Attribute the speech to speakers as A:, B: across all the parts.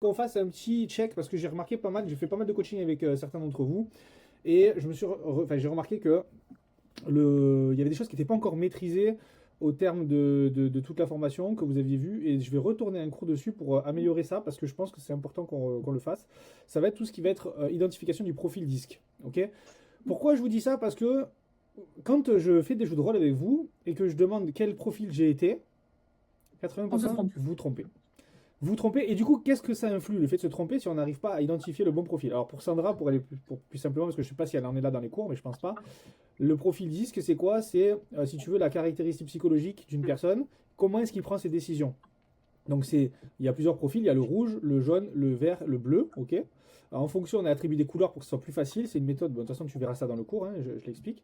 A: qu'on fasse un petit check parce que j'ai remarqué pas mal, j'ai fait pas mal de coaching avec certains d'entre vous et j'ai remarqué que il y avait des choses qui n'étaient pas encore maîtrisées au terme de toute la formation que vous aviez vue et je vais retourner un cours dessus pour améliorer ça parce que je pense que c'est important qu'on le fasse. Ça va être tout ce qui va être identification du profil disque. Ok. Pourquoi je vous dis ça? Parce que quand je fais des jeux de rôle avec vous et que je demande quel profil j'ai été,
B: On se
A: 80%
B: trompe.
A: vous trompez. Vous trompez, et du coup, qu'est-ce que ça influe, le fait de se tromper, si on n'arrive pas à identifier le bon profil? Alors pour Sandra, pour aller plus simplement, parce que je ne sais pas si elle en est là dans les cours, mais je pense pas, le profil disque, c'est quoi? C'est, si tu veux, la caractéristique psychologique d'une personne, comment est-ce qu'il prend ses décisions? Donc il y a plusieurs profils, il y a le rouge, le jaune, le vert, le bleu, ok? Alors, en fonction, on a attribué des couleurs pour que ce soit plus facile, c'est une méthode, bon, de toute façon tu verras ça dans le cours, hein, je l'explique.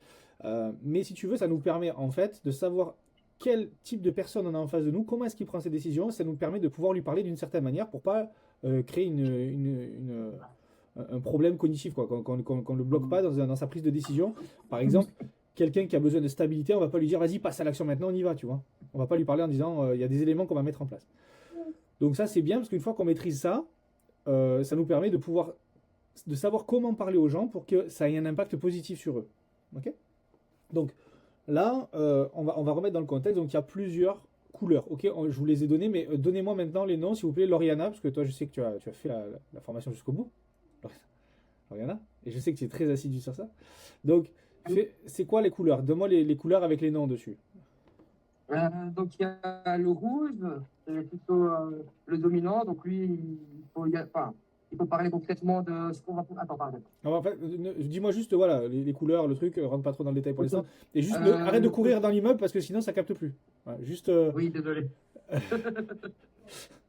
A: Mais si tu veux, ça nous permet en fait de savoir quel type de personne on a en face de nous, comment est-ce qu'il prend ses décisions, ça nous permet de pouvoir lui parler d'une certaine manière pour pas créer un problème cognitif, quoi, qu'on ne le bloque pas dans sa prise de décision. Par exemple, quelqu'un qui a besoin de stabilité, on va pas lui dire vas-y, passe à l'action maintenant, on y va, tu vois. On va pas lui parler en disant il y a des éléments qu'on va mettre en place. Donc ça c'est bien parce qu'une fois qu'on maîtrise ça, ça nous permet de savoir comment parler aux gens pour que ça ait un impact positif sur eux. Ok. Donc là, on va remettre dans le contexte. Donc il y a plusieurs couleurs. Ok, je vous les ai données, mais donnez-moi maintenant les noms, s'il vous plaît, Lauriana, parce que toi je sais que tu as fait la formation jusqu'au bout. Lauriana, et je sais que tu es très assidu sur ça. Donc c'est quoi les couleurs? Donne-moi les couleurs avec les noms dessus.
B: Donc il y a le rouge, c'est plutôt le dominant. Donc lui, enfin, il faut parler concrètement de ce qu'on va. Attends, pardon.
A: Alors, en fait, dis-moi juste voilà les couleurs, le truc, rentre pas trop dans le détail pour
B: Ok.
A: l'instant. Et juste arrête de
B: Le rouge.
A: courir dans l'immeuble parce que sinon ça capte plus. Voilà, juste.
B: Oui, désolé.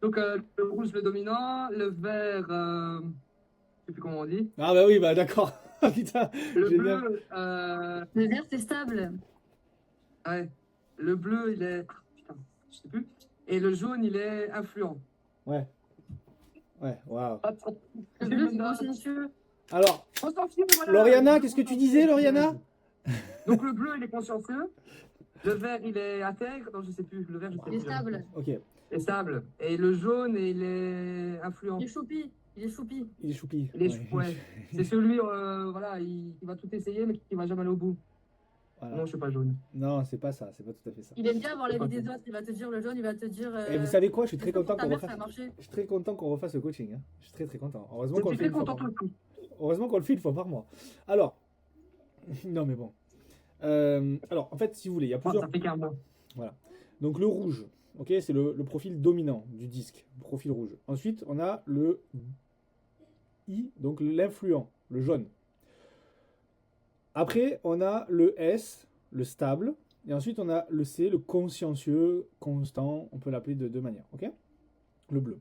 B: Donc le rouge, le dominant, le vert, je sais plus comment on dit.
A: Ah bah oui, bah d'accord. Putain,
B: Le
A: génial.
B: bleu,
C: Le vert, c'est stable.
B: ouais. Le bleu, il est. Putain, je sais plus. Et le jaune, il est influent.
A: Ouais, ouais, waouh.
B: Attends.
C: Le bleu, c'est consciencieux.
A: Alors,
B: On s'en fout, voilà.
A: Lauriana, qu'est-ce que tu disais, Lauriana?
B: Donc le bleu, il est consciencieux. Le vert, il est intègre. Non, je sais plus. Le vert, je sais
C: Il est
B: plus.
C: stable.
A: Ok,
B: Et stable. Et le jaune, il est influent.
C: Il est choupi. Il est choupi.
A: il est choupi.
B: Il est
A: Ouais.
B: ouais. C'est celui, voilà, il va tout essayer, mais qui va jamais aller au bout.
A: Voilà.
B: Non, je suis pas jaune.
A: Non, c'est pas ça, c'est pas tout à fait ça.
C: Il aime bien avoir l'avis des autres. Il va te dire, le jaune, il va te dire.
A: Et vous savez quoi, je suis
C: Est-ce
A: très
C: que pour
A: content
C: ta
A: qu'on
C: mère,
A: refasse.
C: ça a marché?
A: Je suis très content qu'on refasse le coaching, hein. Je suis très très content. Heureusement
B: Je
A: qu'on le
B: suis
A: fait
B: très
A: une fois
B: content
A: par
B: tout
A: mois.
B: le coup.
A: Heureusement qu'on le fait une fois par mois. Alors, non mais bon. Alors, en fait, si vous voulez, il y a
B: Oh,
A: plusieurs.
B: ça fait qu'un mois.
A: Voilà. Donc le rouge, ok, c'est le profil dominant du disque, profil rouge. Ensuite, on a le I, donc l'influent, le jaune. Après, on a le S, le stable. Et ensuite, on a le C, le consciencieux, constant. On peut l'appeler de deux manières, ok? Le bleu.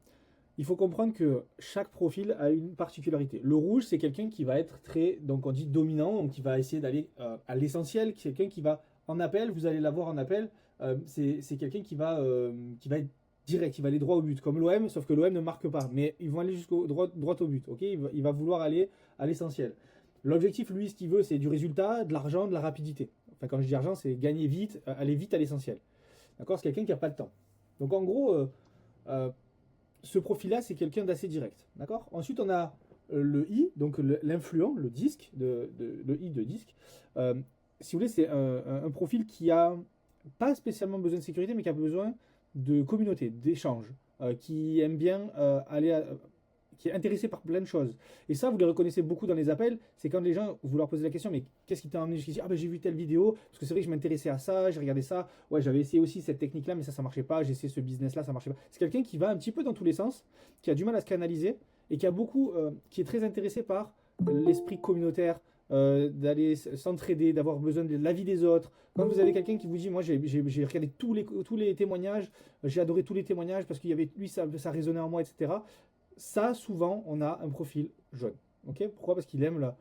A: Il faut comprendre que chaque profil a une particularité. Le rouge, c'est quelqu'un qui va être très, donc on dit dominant, donc qui va essayer d'aller à l'essentiel. Quelqu'un qui va en appel, vous allez l'avoir en appel. C'est quelqu'un qui va être direct, il va aller droit au but, comme l'OM, sauf que l'OM ne marque pas. Mais ils vont aller jusqu'au droit au but, ok? Il va vouloir aller à l'essentiel. L'objectif, lui, ce qu'il veut, c'est du résultat, de l'argent, de la rapidité. Enfin, quand je dis argent, c'est gagner vite, aller vite à l'essentiel. D'accord? C'est quelqu'un qui n'a pas le temps. Donc en gros, euh, ce profil-là, c'est quelqu'un d'assez direct. D'accord? Ensuite, on a le I, donc l'influent, le disque, le I de disque. Si vous voulez, c'est un profil qui a pas spécialement besoin de sécurité, mais qui a besoin de communauté, d'échange, qui aime bien qui est intéressé par plein de choses. Et ça, vous les reconnaissez beaucoup dans les appels, c'est quand les gens, vous leur posez la question, mais qu'est-ce qui t'a amené jusqu'ici? Ah ben j'ai vu telle vidéo, parce que c'est vrai que je m'intéressais à ça, j'ai regardé ça, ouais j'avais essayé aussi cette technique-là, mais ça marchait pas, j'ai essayé ce business-là, ça marchait pas. C'est quelqu'un qui va un petit peu dans tous les sens, qui a du mal à se canaliser, et qui a beaucoup, qui est très intéressé par l'esprit communautaire, d'aller s'entraider, d'avoir besoin de l'avis des autres. Quand vous avez quelqu'un qui vous dit, moi j'ai regardé tous les témoignages, j'ai adoré tous les témoignages parce qu'il y avait lui, ça résonnait en moi, etc. Ça, souvent, on a un profil jaune. Ok? Pourquoi? Parce qu'il aime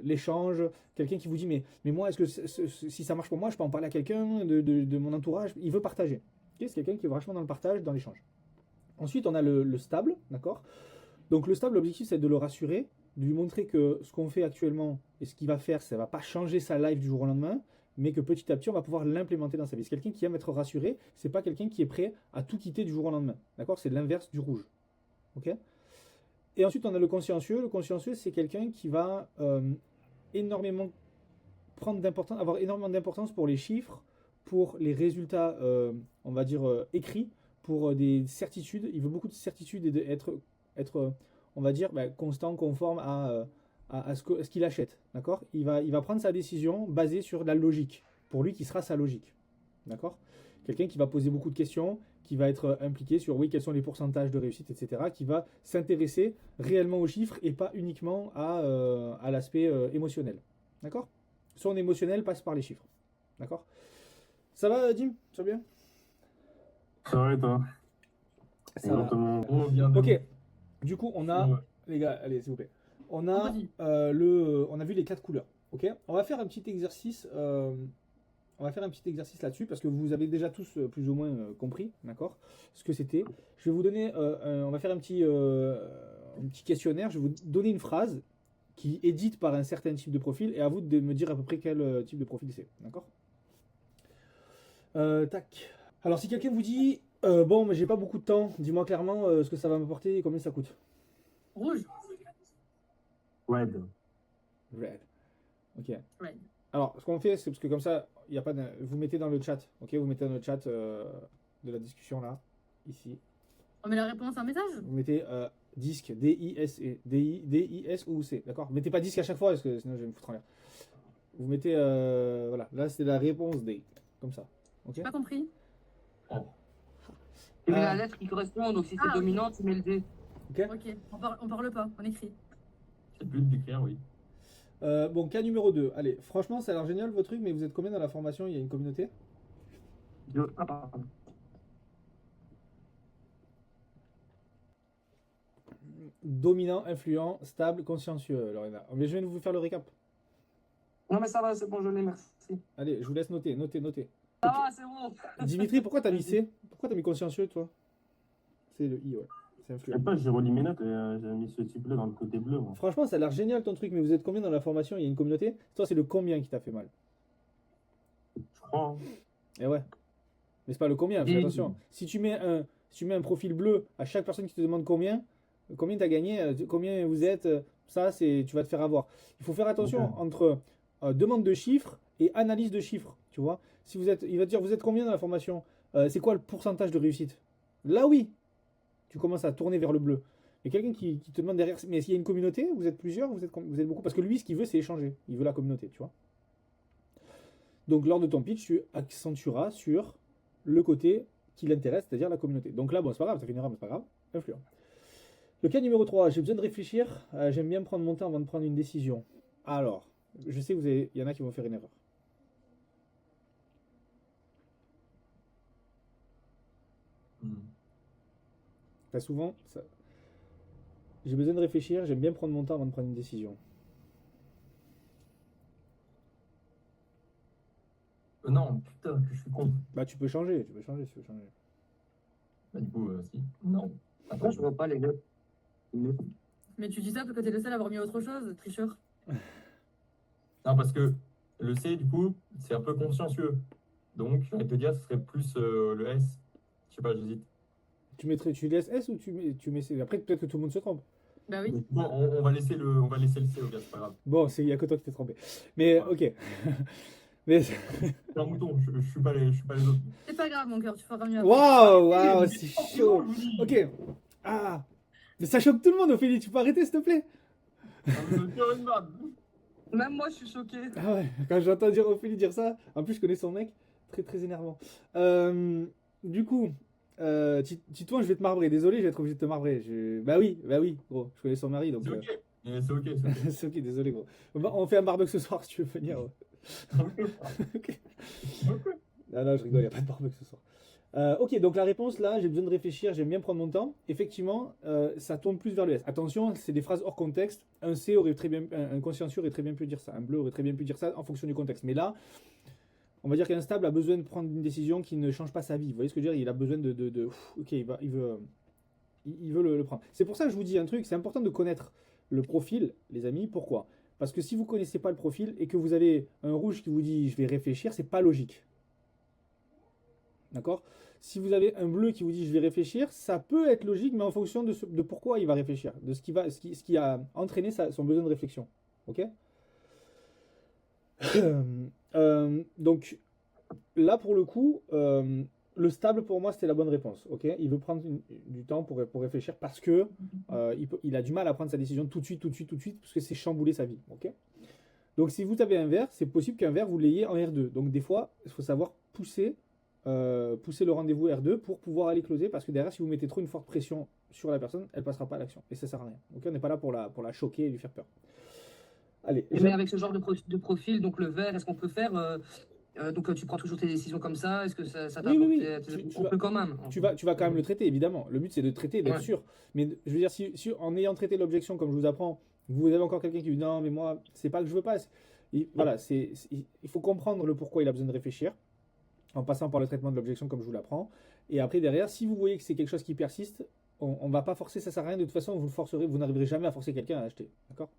A: l'échange. Quelqu'un qui vous dit, mais moi, est-ce que si ça marche pour moi, je peux en parler à quelqu'un de mon entourage? Il veut partager. Ok? C'est quelqu'un qui est vachement dans le partage, dans l'échange. Ensuite, on a le stable, d'accord? Donc le stable, l'objectif, c'est de le rassurer, de lui montrer que ce qu'on fait actuellement et ce qu'il va faire, ça ne va pas changer sa life du jour au lendemain, mais que petit à petit, on va pouvoir l'implémenter dans sa vie. C'est quelqu'un qui aime être rassuré, c'est pas quelqu'un qui est prêt à tout quitter du jour au lendemain. D'accord? C'est l'inverse du rouge. Ok. Et ensuite, on a le consciencieux. Le consciencieux, c'est quelqu'un qui va énormément avoir énormément d'importance pour les chiffres, pour les résultats, on va dire, écrits, pour des certitudes. Il veut beaucoup de certitudes et être on va dire, constant, conforme à ce qu'il achète. D'accord, il va prendre sa décision basée sur la logique. Pour lui, qui sera sa logique. D'accord. Quelqu'un qui va poser beaucoup de questions, qui va être impliqué sur, oui, quels sont les pourcentages de réussite, etc., qui va s'intéresser réellement aux chiffres et pas uniquement à l'aspect émotionnel. D'accord. Son émotionnel passe par les chiffres. D'accord. Ça va, Dim? Ça va bien?
D: Ça va et toi?
A: Ça va.
D: Exactement. Oh, bien de
A: Ok. Du coup, on a...
D: Ouais.
A: Les gars, allez, s'il vous plaît. On a,
C: Vas-y.
A: on a vu les 4 couleurs. Ok. On va faire un petit exercice... on va faire un petit exercice là-dessus parce que vous avez déjà tous plus ou moins compris, d'accord, ce que c'était. Je vais vous donner, on va faire un petit questionnaire. Je vais vous donner une phrase qui est dite par un certain type de profil et à vous de me dire à peu près quel type de profil c'est, d'accord. Tac. Alors si quelqu'un vous dit, bon, mais j'ai pas beaucoup de temps, dis-moi clairement ce que ça va m'apporter et combien ça coûte.
C: Rouge.
D: Red.
A: Red. Ok.
C: Red.
A: Alors, ce qu'on fait, c'est parce que comme ça, il y a pas de... vous mettez dans le chat, ok, vous mettez dans le chat de la discussion là, ici.
C: On met la réponse en message.
A: Vous mettez disque, D-I-S-E, D-I-S ou C, d'accord. Mettez pas disque à chaque fois parce que sinon je vais me foutre en l'air. Vous mettez, voilà, là c'est la réponse D, comme ça, ok.
C: J'ai pas compris.
B: Tu mets la lettre qui correspond, donc si c'est
C: Ah,
B: dominant, tu mets le D.
C: Ok. On parle pas, on écrit.
D: C'est plus de décrire, oui.
A: Bon, cas numéro 2. Allez, franchement, ça a l'air génial votre truc, mais vous êtes combien dans la formation? Il y a une communauté?
B: Ah, pardon.
A: Dominant, influent, stable, consciencieux, Lorena. Mais je viens de vous faire le récap.
B: Non, mais ça va, c'est bon, je l'ai, merci.
A: Allez, je vous laisse noter.
B: Ça va, c'est bon.
A: Dimitri, pourquoi t'as mis C? Pourquoi t'as mis consciencieux, toi? C'est le I, ouais. C'est
D: Je
A: influent.
D: sais pas, j'ai relis mes notes et j'ai mis ce type-là dans le côté bleu, moi.
A: Franchement, ça a l'air génial ton truc, mais vous êtes combien dans la formation? Il y a une communauté? Toi, c'est le combien qui t'a fait mal?
D: Je crois. Hein.
A: Eh ouais. Mais c'est pas le combien, fais
B: Et-
A: attention. Si tu mets un profil bleu à chaque personne qui te demande combien t'as gagné, combien vous êtes, ça, tu vas te faire avoir. Il faut faire attention
D: Ok.
A: entre demande de chiffres et analyse de chiffres, tu vois. Si vous êtes, il va te dire, vous êtes combien dans la formation? C'est quoi le pourcentage de réussite? Là, oui, tu commences à tourner vers le bleu. Mais quelqu'un qui te demande derrière, mais s'il y a une communauté, vous êtes plusieurs, vous êtes beaucoup. Parce que lui, ce qu'il veut, c'est échanger. Il veut la communauté, tu vois. Donc, lors de ton pitch, tu accentueras sur le côté qui l'intéresse, c'est-à-dire la communauté. Donc là, bon, c'est pas grave, ça fait une erreur, mais c'est pas grave. Influent. Le cas numéro 3, j'ai besoin de réfléchir. J'aime bien prendre mon temps avant de prendre une décision. Alors, je sais il y en a qui vont faire une erreur. Très souvent, j'ai besoin de réfléchir, j'aime bien prendre mon temps avant de prendre une décision.
D: Non, putain, que je suis con.
A: Bah, tu peux changer si tu veux changer.
D: Bah, du coup, si. Non.
B: Après, je vois pas les gars.
C: Mais tu dis ça parce que t'es le seul à avoir mis autre chose, tricheur.
D: Non, parce que le C, du coup, c'est un peu consciencieux. Donc, j'ai envie de te dire, ce serait plus le S. Je sais pas, j'hésite.
A: Tu laisses S ou tu mets C? Après, peut-être que tout le monde se trompe.
C: Bah oui.
D: Bon, on va laisser le C, au gars, c'est pas grave.
A: Bon, il n'y a que toi qui t'es trompé. Mais, ok. Mais,
D: Je suis un mouton, je suis pas les autres.
C: C'est pas grave, mon cœur, tu feras mieux après.
A: waouh, c'est chaud. Ok. Ah, mais ça choque tout le monde, Ophélie. Tu peux arrêter, s'il te plaît?
B: Même moi, je suis choqué.
A: Ah ouais, quand j'entends dire Ophélie dire ça, en plus je connais son mec, très très énervant. Du coup, Titouan, je vais te marbrer. Désolé, je vais être obligé de te marbrer. Bah oui, gros, je connais son mari donc.
D: C'est ok. C'est ok, c'est ok.
A: C'est ok, désolé, gros. On fait un barbecue ce soir si tu veux venir. Ouais. Ok. Non, je rigole, il n'y a pas de barbecue ce soir. Ok, donc la réponse là, j'ai besoin de réfléchir, j'aime bien prendre mon temps. Effectivement, ça tourne plus vers le S. Attention, c'est des phrases hors contexte. Un C aurait très bien, un consciencieux aurait très bien pu dire ça. Un bleu aurait très bien pu dire ça en fonction du contexte. Mais là, on va dire qu'un stable a besoin de prendre une décision qui ne change pas sa vie. Vous voyez ce que je veux dire? Il a besoin ok, il veut le prendre. C'est pour ça que je vous dis un truc, c'est important de connaître le profil, les amis. Pourquoi? Parce que si vous ne connaissez pas le profil et que vous avez un rouge qui vous dit je vais réfléchir, c'est pas logique. D'accord? Si vous avez un bleu qui vous dit je vais réfléchir, ça peut être logique, mais en fonction de pourquoi il va réfléchir, de ce qui a entraîné son besoin de réflexion. Ok. Donc là, pour le coup, le stable pour moi c'était la bonne réponse. Ok. Il veut prendre du temps pour réfléchir parce que il a du mal à prendre sa décision tout de suite, parce que c'est chambouler sa vie. Ok. Donc si vous avez un vert, c'est possible qu'un vert vous l'ayez en R2. Donc des fois, il faut savoir pousser le rendez-vous R2 pour pouvoir aller closer, parce que derrière, si vous mettez trop une forte pression sur la personne, elle passera pas à l'action. Et ça sert à rien. Ok, on n'est pas là pour la choquer et lui faire peur. Allez.
B: Mais avec ce genre de profil, donc le vert, est-ce qu'on peut faire donc tu prends toujours tes décisions comme ça? Est-ce que ça t'apporte
A: Oui.
B: On peut quand même.
A: Tu vas quand même le traiter, évidemment. Le but, c'est de traiter, d'être
B: Ouais.
A: sûr. Mais je veux dire, si en ayant traité l'objection, comme je vous apprends, vous avez encore quelqu'un qui dit non, mais moi, c'est pas que je veux pas. Voilà, il faut comprendre le pourquoi il a besoin de réfléchir, en passant par le traitement de l'objection, comme je vous l'apprends. Et après, derrière, si vous voyez que c'est quelque chose qui persiste, on va pas forcer, ça sert à rien. De toute façon, vous le forcerez, vous n'arriverez jamais à forcer quelqu'un à acheter. D'accord?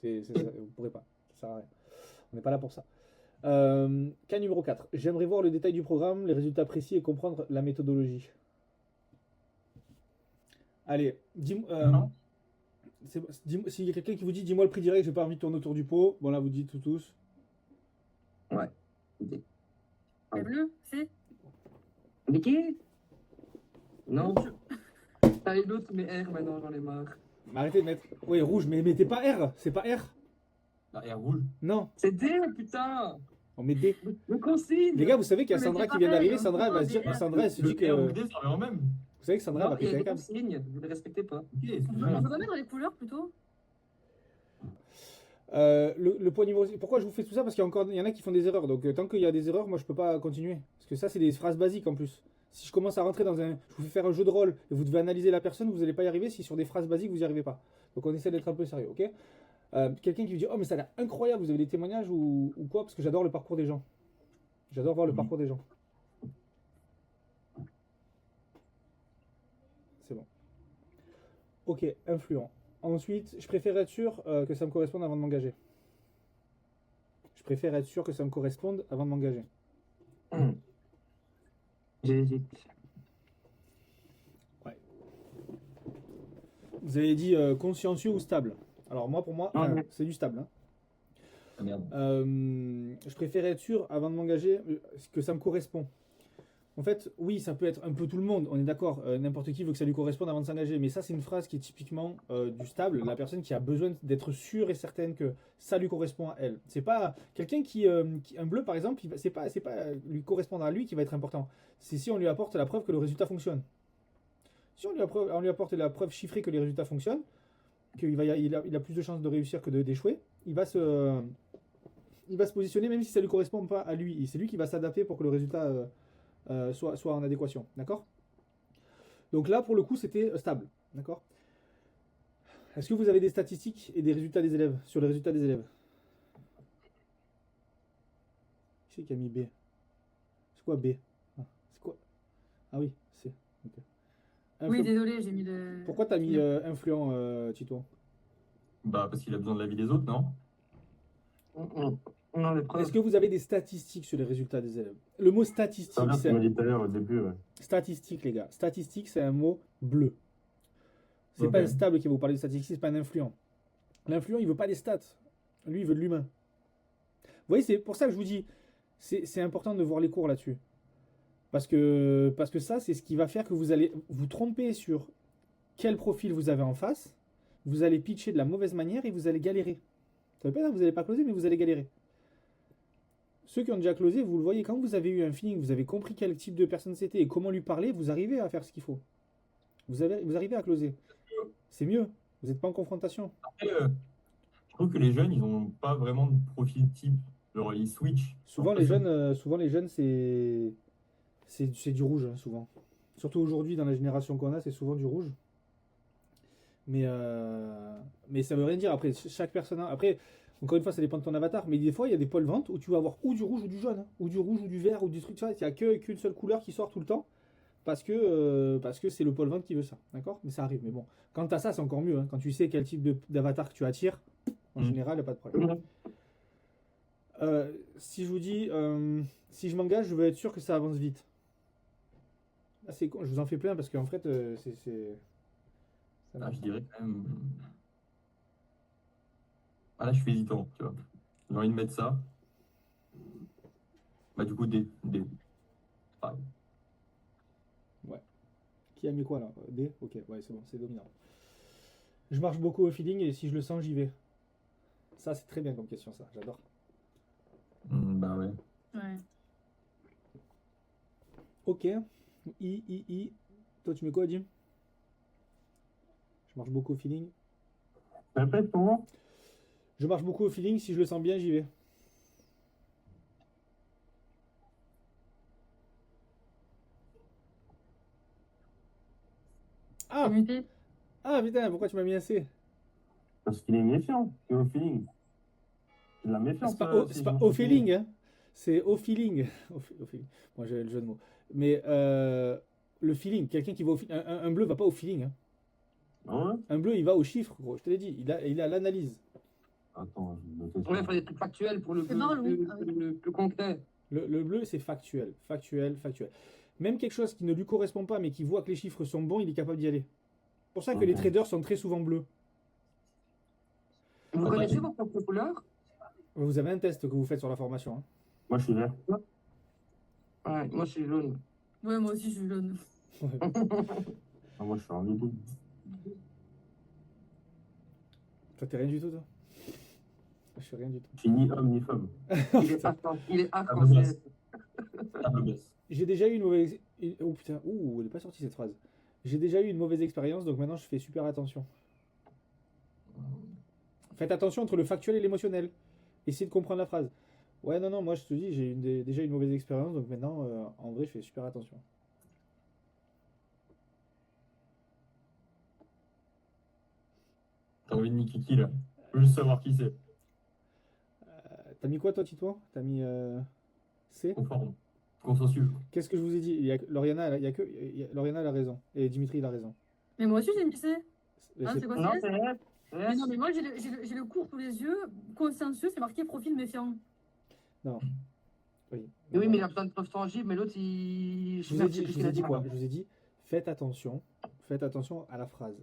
A: Vous pourrez pas. Ça sert à rien. On n'est pas là pour ça. Cas numéro 4. J'aimerais voir le détail du programme, les résultats précis et comprendre la méthodologie. Allez,
D: Non.
A: s'il y a quelqu'un qui vous dit dis-moi le prix direct, j'ai pas envie de tourner autour du pot. Bon, là, vous dites tout tous.
B: Ouais.
C: Le bleu, c'est
B: Mais qui? Non. T'as une autre, mais R maintenant, j'en ai marre.
A: Mais arrêtez de mettre. Oui, rouge, mais mettez pas R. C'est pas R.
D: La R rouge.
A: Non,
B: C'est D, putain!
A: on met D.
B: Le consigne!
A: Les gars, vous savez qu'il y a
C: Mais
A: Sandra
C: c'est
A: qui vient
C: pareil,
A: d'arriver.
C: hein,
A: Sandra, elle va se dire.
C: pourquoi
A: Sandra, elle se dit
D: Le R ou
A: que.
D: le D, ça revient au même.
A: Vous savez que Sandra
B: Non,
A: va
B: il y
A: péter
B: a
A: un
B: des
A: câble.
B: consignes, vous ne les respectez pas.
D: Ok,
C: On peut
D: excuse-moi.
C: pas mettre les couleurs plutôt.
A: Le point niveau. Pourquoi je vous fais tout ça? Parce qu'il y en a qui font des erreurs. Donc tant qu'il y a des erreurs, moi je peux pas continuer. Parce que ça, c'est des phrases basiques en plus. Si je commence à rentrer dans un. Je vous fais faire un jeu de rôle et vous devez analyser la personne, vous n'allez pas y arriver si sur des phrases basiques vous n'y arrivez pas. Donc on essaie d'être un peu sérieux, ok? Quelqu'un qui vous dit oh, mais ça a l'air incroyable, vous avez des témoignages ou quoi? Parce que j'adore le parcours des gens. J'adore voir le parcours des gens. C'est bon. Ok, influent. Ensuite, je préfère être sûr que ça me corresponde avant de m'engager. Je préfère être sûr que ça me corresponde avant de m'engager.
B: J'hésite.
A: Vous avez dit consciencieux ou stable. Alors moi, pour moi,
B: Ah, ouais.
A: c'est du stable. Hein.
D: Ah, merde.
A: Je préfère être sûr avant de m'engager que ça me correspond. En fait, oui, ça peut être un peu tout le monde, on est d'accord. N'importe qui veut que ça lui corresponde avant de s'engager. Mais ça, c'est une phrase qui est typiquement du stable. La personne qui a besoin d'être sûre et certaine que ça lui correspond à elle. C'est pas quelqu'un un bleu, par exemple, c'est pas lui correspondre à lui qui va être important. C'est si on lui apporte la preuve que le résultat fonctionne. Si on lui apporte la preuve chiffrée que les résultats fonctionnent, il a plus de chances de réussir que d'échouer, il va se positionner même si ça ne lui correspond pas à lui. Et c'est lui qui va s'adapter pour que le résultat soit en adéquation. D'accord? Donc là, pour le coup, c'était stable. D'accord? Est-ce que vous avez des statistiques et des résultats des élèves sur les résultats des élèves? Qui c'est qui a mis B? C'est quoi B? C'est quoi? Ah oui, c'est. Okay.
C: Oui, désolé, j'ai mis le.
A: Pourquoi t'as mis influent, Tito?
D: Bah, parce qu'il a besoin de l'avis des autres, non?
B: Non, les preuves.
A: Est-ce que vous avez des statistiques sur les résultats des élèves? Le mot statistique,
E: Ça, tu
A: c'est
E: m'as dit tout à l'heure au début, ouais.
A: statistique, les gars. Statistique, c'est un mot bleu. C'est
D: Ok.
A: pas un stable qui va vous parler de statistique, c'est pas un influent. L'influent, il veut pas des stats. Lui, il veut de l'humain. Vous voyez, c'est pour ça que je vous dis, c'est important de voir les cours là-dessus. Parce que ça, c'est ce qui va faire que vous allez vous tromper sur quel profil vous avez en face. Vous allez pitcher de la mauvaise manière et vous allez galérer. Ça veut pas dire que vous n'allez pas closer, mais vous allez galérer. Ceux qui ont déjà closé, vous le voyez, quand vous avez eu un feeling, vous avez compris quel type de personne c'était et comment lui parler, vous arrivez à faire ce qu'il faut. Vous arrivez à closer. C'est mieux. Vous n'êtes pas en confrontation.
D: Après, je trouve que les jeunes, ils n'ont pas vraiment de profil type. Genre, ils switchent.
A: Souvent les jeunes, c'est du rouge, hein, souvent. Surtout aujourd'hui, dans la génération qu'on a, c'est souvent du rouge. Mais ça veut rien dire. Après, chaque personne. Après, encore une fois, ça dépend de ton avatar. Mais des fois, il y a des pôles ventes où tu vas avoir ou du rouge ou du jaune, hein, ou du rouge ou du vert ou du truc. Tu vois, il n'y a qu'une seule couleur qui sort tout le temps. Parce que c'est le pôle vente qui veut ça. D'accord? Mais ça arrive. Mais bon, quand tu as ça, c'est encore mieux. Hein. Quand tu sais quel type d'avatar que tu attires, en général, il n'y a pas de problème. Si je vous dis, si je m'engage, je veux être sûr que ça avance vite. Ah, c'est con, je vous en fais plein parce qu'en fait, ça
D: Ah,
A: marche.
D: je dirais quand même. Ah là, je suis hésitant, tu vois. J'ai envie de mettre ça. Bah, du coup, D. D. Pareil.
A: Ouais. Qui a mis quoi là? D? Ok, ouais, c'est bon, c'est dominant. Je marche beaucoup au feeling et si je le sens, j'y vais. Ça, c'est très bien comme question, ça. J'adore.
D: Bah ouais.
C: Ouais.
A: Ok. I. Toi, tu mets quoi, Jim? Je marche beaucoup au feeling.
E: Répète pour moi.
A: Je marche beaucoup au feeling. Si je le sens bien, j'y vais.
C: T'es
A: Ah!
C: muté.
A: Ah, putain, pourquoi tu m'as mis un C?
E: Parce qu'il est méfiant. C'est au feeling. C'est de la méfiance.
A: C'est
E: si
A: pas
E: je
A: au
E: me souviens.
A: feeling, hein. C'est au feeling. Au feeling. Moi, j'ai le jeu de mots. Mais le feeling, quelqu'un qui va au feeling. Un bleu va pas au feeling, hein.
E: Ah ouais?
A: Un bleu, il va au chiffre, gros. Je te l'ai dit. Il a l'analyse.
E: Attends, je vais noter ça.
B: Ouais, il faut des trucs factuels pour le
C: C'est marrant, oui.
B: plus concret.
A: Le bleu, c'est factuel. Factuel. Même quelque chose qui ne lui correspond pas, mais qui voit que les chiffres sont bons, il est capable d'y aller. C'est pour ça que les
E: Ok.
A: traders sont très souvent bleus.
B: Vous
D: Ah,
B: connaissez
D: bah,
B: vos propres couleurs?
A: Vous avez un test que vous faites sur la formation, hein.
E: Moi, je suis vert.
B: Ouais, moi je suis jaune.
C: Ouais, moi aussi, je suis jaune.
E: Ah, moi, je suis un loup.
A: Toi, t'es rien du tout, toi. Je suis rien du tout.
E: Je suis ni homme ni femme.
B: Il est
D: Table basse.
B: arc-en-ciel.
D: Table basse.
A: J'ai déjà eu une mauvaise. Oh putain, elle est pas sortie cette phrase. J'ai déjà eu une mauvaise expérience, donc maintenant je fais super attention. Faites attention entre le factuel et l'émotionnel. Essayez de comprendre la phrase. Ouais, non, moi je te dis, j'ai déjà eu une mauvaise expérience, donc maintenant, en vrai, je fais super attention.
D: T'as envie de niquer qui là? Je veux juste savoir qui c'est.
A: T'as mis quoi, toi, Titouan? T'as mis C?
D: Conforme. Consensueux.
A: Qu'est-ce que je vous ai dit? Lauriana, Lauriana, elle a raison. Et Dimitri, il a raison.
C: Mais moi aussi, j'ai mis C. Ah,
A: C'est-
C: c'est quoi
B: Non,
C: C?
B: c'est vrai.
C: Mais non, mais moi, j'ai le cours sous les yeux. Consciencieux, c'est marqué profil méfiant.
A: Oui.
B: Oui, mais il a besoin de preuves tangibles, mais l'autre, il.
A: Je vous ai dit quoi? Je vous ai dit, faites attention à la phrase.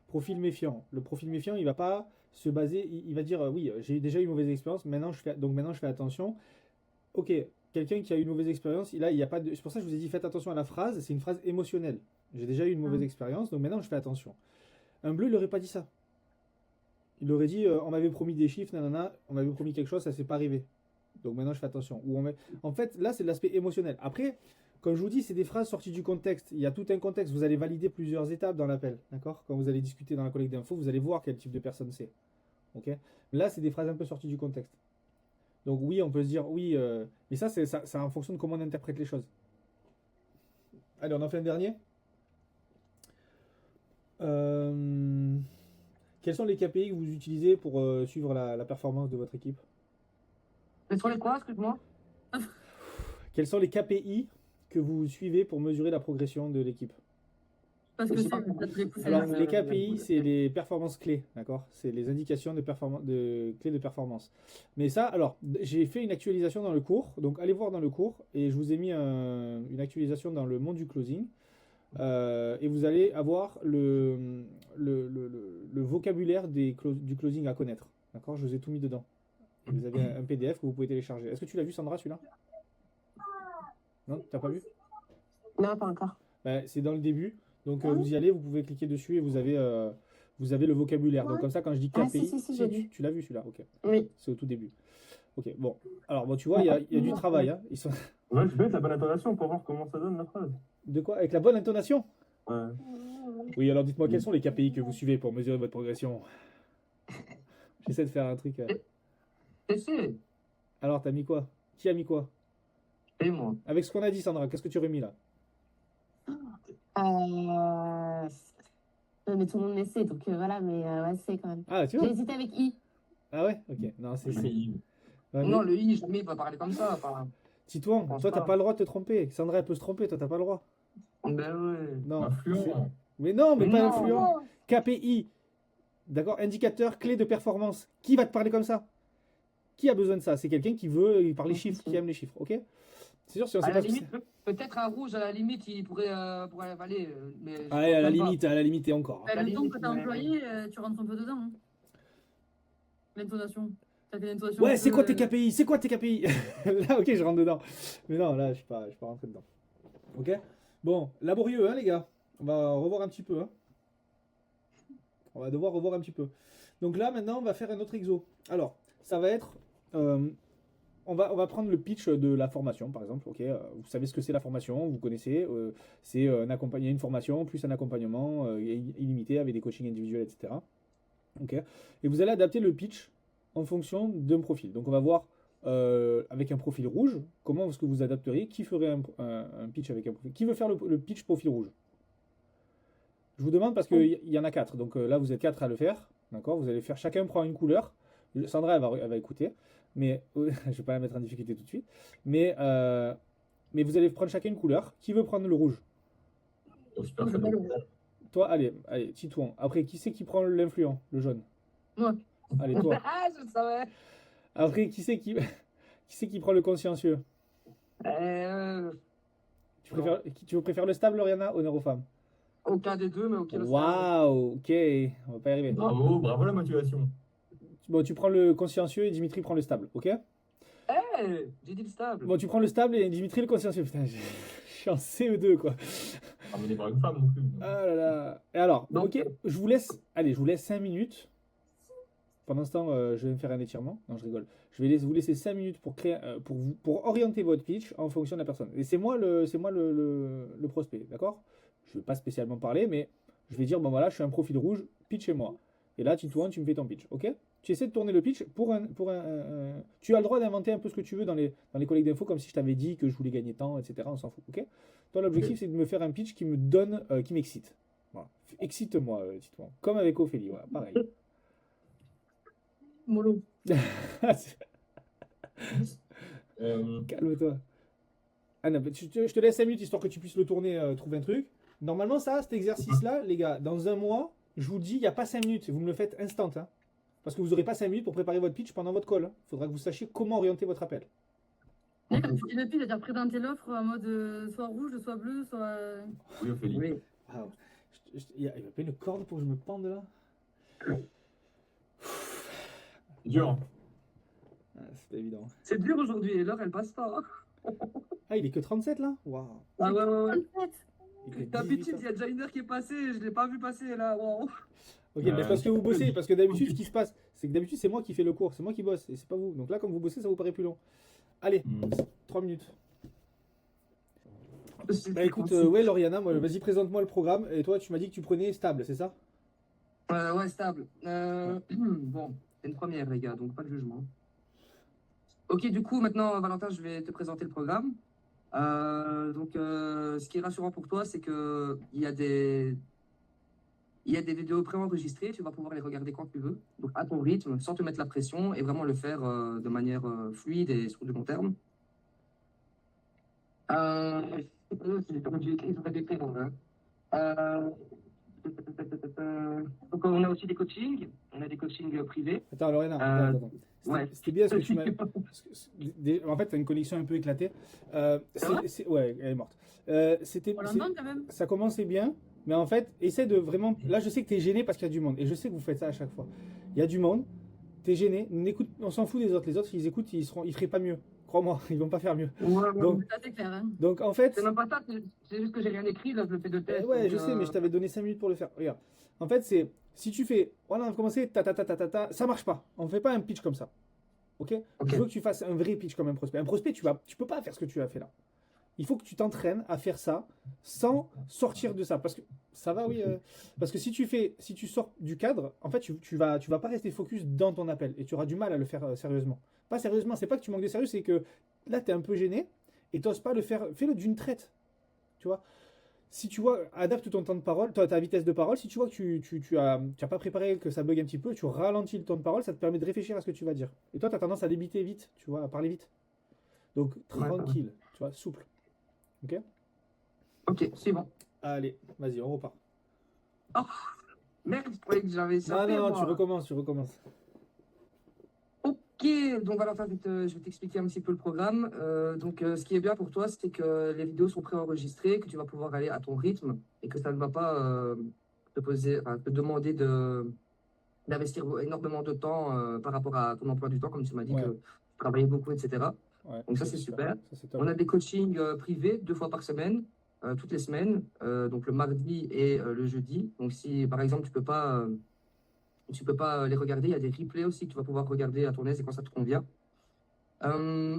A: Profil méfiant. Le profil méfiant, il va pas se baser, il va dire oui, j'ai déjà eu une mauvaise expérience, maintenant je fais attention. Ok, quelqu'un qui a eu une mauvaise expérience, il y a pas de. C'est pour ça que je vous ai dit, faites attention à la phrase, c'est une phrase émotionnelle. J'ai déjà eu une mauvaise expérience, donc maintenant je fais attention. Un bleu, il aurait pas dit ça. Il aurait dit, on m'avait promis des chiffres, nanana, on m'avait promis quelque chose, ça s'est pas arrivé. Donc maintenant je fais attention. En fait, là c'est de l'aspect émotionnel. Après, comme je vous dis, c'est des phrases sorties du contexte. Il y a tout un contexte. Vous allez valider plusieurs étapes dans l'appel. D'accord? Quand vous allez discuter dans la collecte d'infos, vous allez voir quel type de personne c'est. Ok? Là, c'est des phrases un peu sorties du contexte. Donc oui, on peut se dire oui, mais ça, c'est en fonction de comment on interprète les choses. Allez, on en fait un dernier. Quels sont les KPI que vous utilisez pour suivre la performance de votre équipe?
B: Mais sur les quoi, excuse-moi?
A: Quels sont les KPI que vous suivez pour mesurer la progression de l'équipe?
C: Parce que
B: Je sais
C: c'est
B: pas.
C: peut-être les pousser
A: Alors,
C: là.
A: les KPI, c'est les performances clés, d'accord? C'est les indications de clés de performance. Mais ça, alors, j'ai fait une actualisation dans le cours, donc allez voir dans le cours, et je vous ai mis une actualisation dans le monde du closing, et vous allez avoir le vocabulaire du closing à connaître, d'accord? Je vous ai tout mis dedans. Vous avez un PDF que vous pouvez télécharger. Est-ce que tu l'as vu, Sandra, celui-là? Non, t'as pas vu?
F: Non, pas encore.
A: Ben, c'est dans le début. Donc vous y allez, vous pouvez cliquer dessus et vous avez le vocabulaire. Donc comme ça, quand je dis
F: Ah,
A: KPI,
F: si, j'ai vu.
A: tu l'as vu celui-là, ok.
F: Oui.
A: C'est au tout début. Ok, bon. Alors bon, tu vois, il y a du travail. Hein. Ils sont...
E: Ouais, je vais mettre la bonne intonation pour voir comment ça donne la phrase.
A: De quoi? Avec la bonne intonation?
E: Ouais.
A: Oui, alors dites-moi quels sont les KPI que vous suivez pour mesurer votre progression. J'essaie de faire un truc.
B: C'est.
A: Alors, t'as mis quoi? Qui a mis quoi?
B: Et moi.
A: Avec ce qu'on a dit, Sandra, qu'est-ce que tu aurais mis là?
F: Mais tout le monde met C, donc voilà, mais ouais, C quand même.
A: Ah, tu
F: J'ai
A: vois?
F: hésité avec I.
A: Ah ouais? Ok. Non, c'est...
D: Mais
A: Ouais,
B: Non,
A: mais-
B: le I, jamais il va parler comme ça. Enfin,
A: Titouan,
B: Je pense
A: toi, t'as
B: pas.
A: pas le droit de te tromper. Sandra, elle peut se tromper, toi, t'as pas le droit.
B: ben ouais.
A: Non.
D: influent.
A: c'est- Mais non, mais
B: Mais
A: pas
B: non.
A: influent. KPI. D'accord? Indicateur clé de performance. Qui va te parler comme ça? Qui a besoin de ça? C'est quelqu'un qui veut parler chiffres, qui aime les chiffres. Ok? C'est sûr, si on
B: À
A: sait
B: la
A: pas ce que
B: limite, peut-être un rouge, à la limite, il pourrait avaler. Mais je
A: c'est.
B: pense
A: Allez, à la
B: même pas.
A: limite, et encore.
C: Bah,
B: La
C: le ton
B: limite,
C: que t'as
B: mais-
C: employé, tu rentres un peu dedans. Hein. L'intonation. T'as fait l'intonation.
A: Ouais,
C: un
A: c'est
C: peu,
A: quoi tes KPI? C'est quoi tes KPI? Là, ok, je rentre dedans. Mais non, là, je suis pas rentré dedans. Ok? Bon, laborieux, hein, les gars. On va revoir un petit peu. Hein. On va devoir revoir un petit peu. Donc là, maintenant, on va faire un autre exo. Alors, ça va être... on va prendre le pitch de la formation, par exemple. Ok, vous savez ce que c'est la formation, vous connaissez. C'est une formation plus un accompagnement illimité avec des coachings individuels, etc. Ok. Et vous allez adapter le pitch en fonction d'un profil. Donc on va voir avec un profil rouge, comment est-ce que vous adapteriez, qui ferait un pitch avec un profil. Qui veut faire le pitch profil rouge? Je vous demande parce qu'il y en a 4. Donc là, vous êtes 4 à le faire. D'accord? Vous allez faire, chacun prend une couleur. Sandra, elle va écouter. Mais je ne vais pas la mettre en difficulté tout de suite. Mais vous allez prendre chacun une couleur. Qui veut prendre le rouge?
D: Super Shadow.
A: Toi, allez, Titouan. Après, qui c'est qui prend l'influent, le jaune?
C: Moi.
A: Allez, toi.
B: Ah, je le savais.
A: Après, qui c'est qui prend le consciencieux? Tu préfères le stable, Oriana, honneur aux femmes?
B: Aucun des deux, mais ok. le stade.
A: Waouh, ok, on va pas y arriver.
D: Bravo la motivation.
A: Bon, tu prends le consciencieux et Dimitri prend le stable, ok?
B: J'ai dit le stable.
A: Bon, tu prends le stable et Dimitri le consciencieux. Putain, je suis en CE2, quoi.
D: Ramené par une femme non plus.
A: Ah là là. Et alors,
B: Donc,
A: ok, je vous laisse 5 minutes. Pendant ce temps, je vais me faire un étirement. Non, je rigole. Je vais vous laisser 5 minutes pour créer, pour orienter votre pitch en fonction de la personne. Et c'est moi le prospect, d'accord? Je ne vais pas spécialement parler, mais je vais dire, bon voilà, je suis un profil rouge, pitchez-moi. Et là, Titouan, tu me fais ton pitch, ok? Tu essaies de tourner le pitch Tu as le droit d'inventer un peu ce que tu veux dans les collègues d'infos, comme si je t'avais dit que je voulais gagner temps, etc. On s'en fout, ok? Toi, l'objectif, c'est de me faire un pitch qui me donne, qui m'excite. Voilà. Excite-moi, Titouan. Comme avec Ophélie, voilà, pareil.
C: Mollo.
A: Calme-toi. Ah non, je te laisse 5 minutes histoire que tu puisses le tourner, trouver un truc. Normalement, cet exercice-là, les gars, dans un mois, je vous dis, il n'y a pas 5 minutes. Vous me le faites instant. Hein, parce que vous n'aurez pas 5 minutes pour préparer votre pitch pendant votre call. Il faudra que vous sachiez comment orienter votre appel.
C: Et quand tu dis le pitch, c'est-à-dire présenter l'offre en mode soit rouge, soit bleu, soit.
D: Oui, Ophélie.
B: Oui.
A: Ah, il va pas une corde pour que je me pende là.
D: Dur.
A: Ah, c'est pas évident.
B: C'est dur aujourd'hui, et l'heure, elle passe pas.
A: Ah, il est que 37 là? Waouh.
B: Ah ouais.
C: En fait,
A: Il est que
B: D'habitude,
A: 18
B: il y a déjà une heure qui est passée, je l'ai pas vu passer là. Wow.
A: Ok, mais parce que vous bossez, parce que d'habitude, ce qui se passe, c'est que d'habitude, c'est moi qui fais le cours, c'est moi qui bosse, et c'est pas vous. Donc là, comme vous bossez, ça vous paraît plus long. Allez, 3 minutes. Bah écoute, ouais, Lauriana, vas-y, présente-moi le programme. Et toi, tu m'as dit que tu prenais stable, c'est ça?
B: Ouais, stable. Bon, c'est une première, les gars, donc pas de jugement. Ok, du coup, maintenant, Valentin, je vais te présenter le programme. Ce qui est rassurant pour toi, c'est que il y a des vidéos préenregistrées, tu vas pouvoir les regarder quand tu veux, donc à ton rythme, sans te mettre la pression, et vraiment le faire de manière fluide et sur du long terme. Comme j'ai écrit, ça va décrire, donc on a aussi des coachings, privés.
A: Attends, Lauriana, attends.
B: Ouais.
A: C'était bien ce que tu m'as. En fait, tu as une connexion un peu éclatée. Ouais, elle est morte.
C: on l'entend quand même.
A: Ça commençait bien, mais en fait, essaie de vraiment. Là, je sais que tu es gêné parce qu'il y a du monde. Et je sais que vous faites ça à chaque fois. Il y a du monde, tu es gêné. On s'en fout des autres. Les autres, ils écoutent, ils feraient pas mieux. Crois-moi, ils vont pas faire mieux. Donc,
C: Ça, c'est clair. Hein.
A: donc en fait.
B: C'est même pas ça, c'est juste que j'ai rien écrit, là je le fais de tête.
A: Ouais,
B: donc,
A: je sais, mais je t'avais donné 5 minutes pour le faire. Regarde. En fait, c'est. Si tu fais. Voilà, on va commencer. Ça marche pas. On fait pas un pitch comme ça. Ok? Je veux que tu fasses un vrai pitch comme un prospect. Un prospect, tu peux pas faire ce que tu as fait là. Il faut que tu t'entraînes à faire ça sans sortir de ça. Parce que ça va, oui. Parce que si tu sors du cadre, en fait, tu vas pas rester focus dans ton appel et tu auras du mal à le faire sérieusement. Pas sérieusement, c'est pas que tu manques de sérieux, c'est que là, tu es un peu gêné et tu n'oses pas le faire. Fais-le d'une traite. Tu vois? Si tu vois, adapte ton temps de parole, ta vitesse de parole. Si tu vois que tu as pas préparé, que ça bug un petit peu, tu ralentis le temps de parole, ça te permet de réfléchir à ce que tu vas dire. Et toi, tu as tendance à débiter vite, tu vois, à parler vite. Donc, tranquille, tu vois, souple. Ok?
B: Ok, c'est bon.
A: Allez, vas-y, on repart.
B: Oh, merde, je croyais que j'avais ça.
A: Non, tu recommences.
B: Ok, Donc voilà, enfin, je vais t'expliquer un petit peu le programme. Ce qui est bien pour toi, c'est que les vidéos sont préenregistrées, que tu vas pouvoir aller à ton rythme et que ça ne va pas te demander d'investir énormément de temps par rapport à ton emploi du temps, comme tu m'as dit
A: Ouais.
B: que tu travaillais beaucoup, etc.
A: Ouais,
B: Donc ça, c'est super.
A: Ça, c'est top.
B: On a des coachings privés 2 fois par semaine, toutes les semaines, donc le mardi et le jeudi. Donc si par exemple tu peux pas les regarder, il y a des replays aussi que tu vas pouvoir regarder à ton aise et quand ça te convient.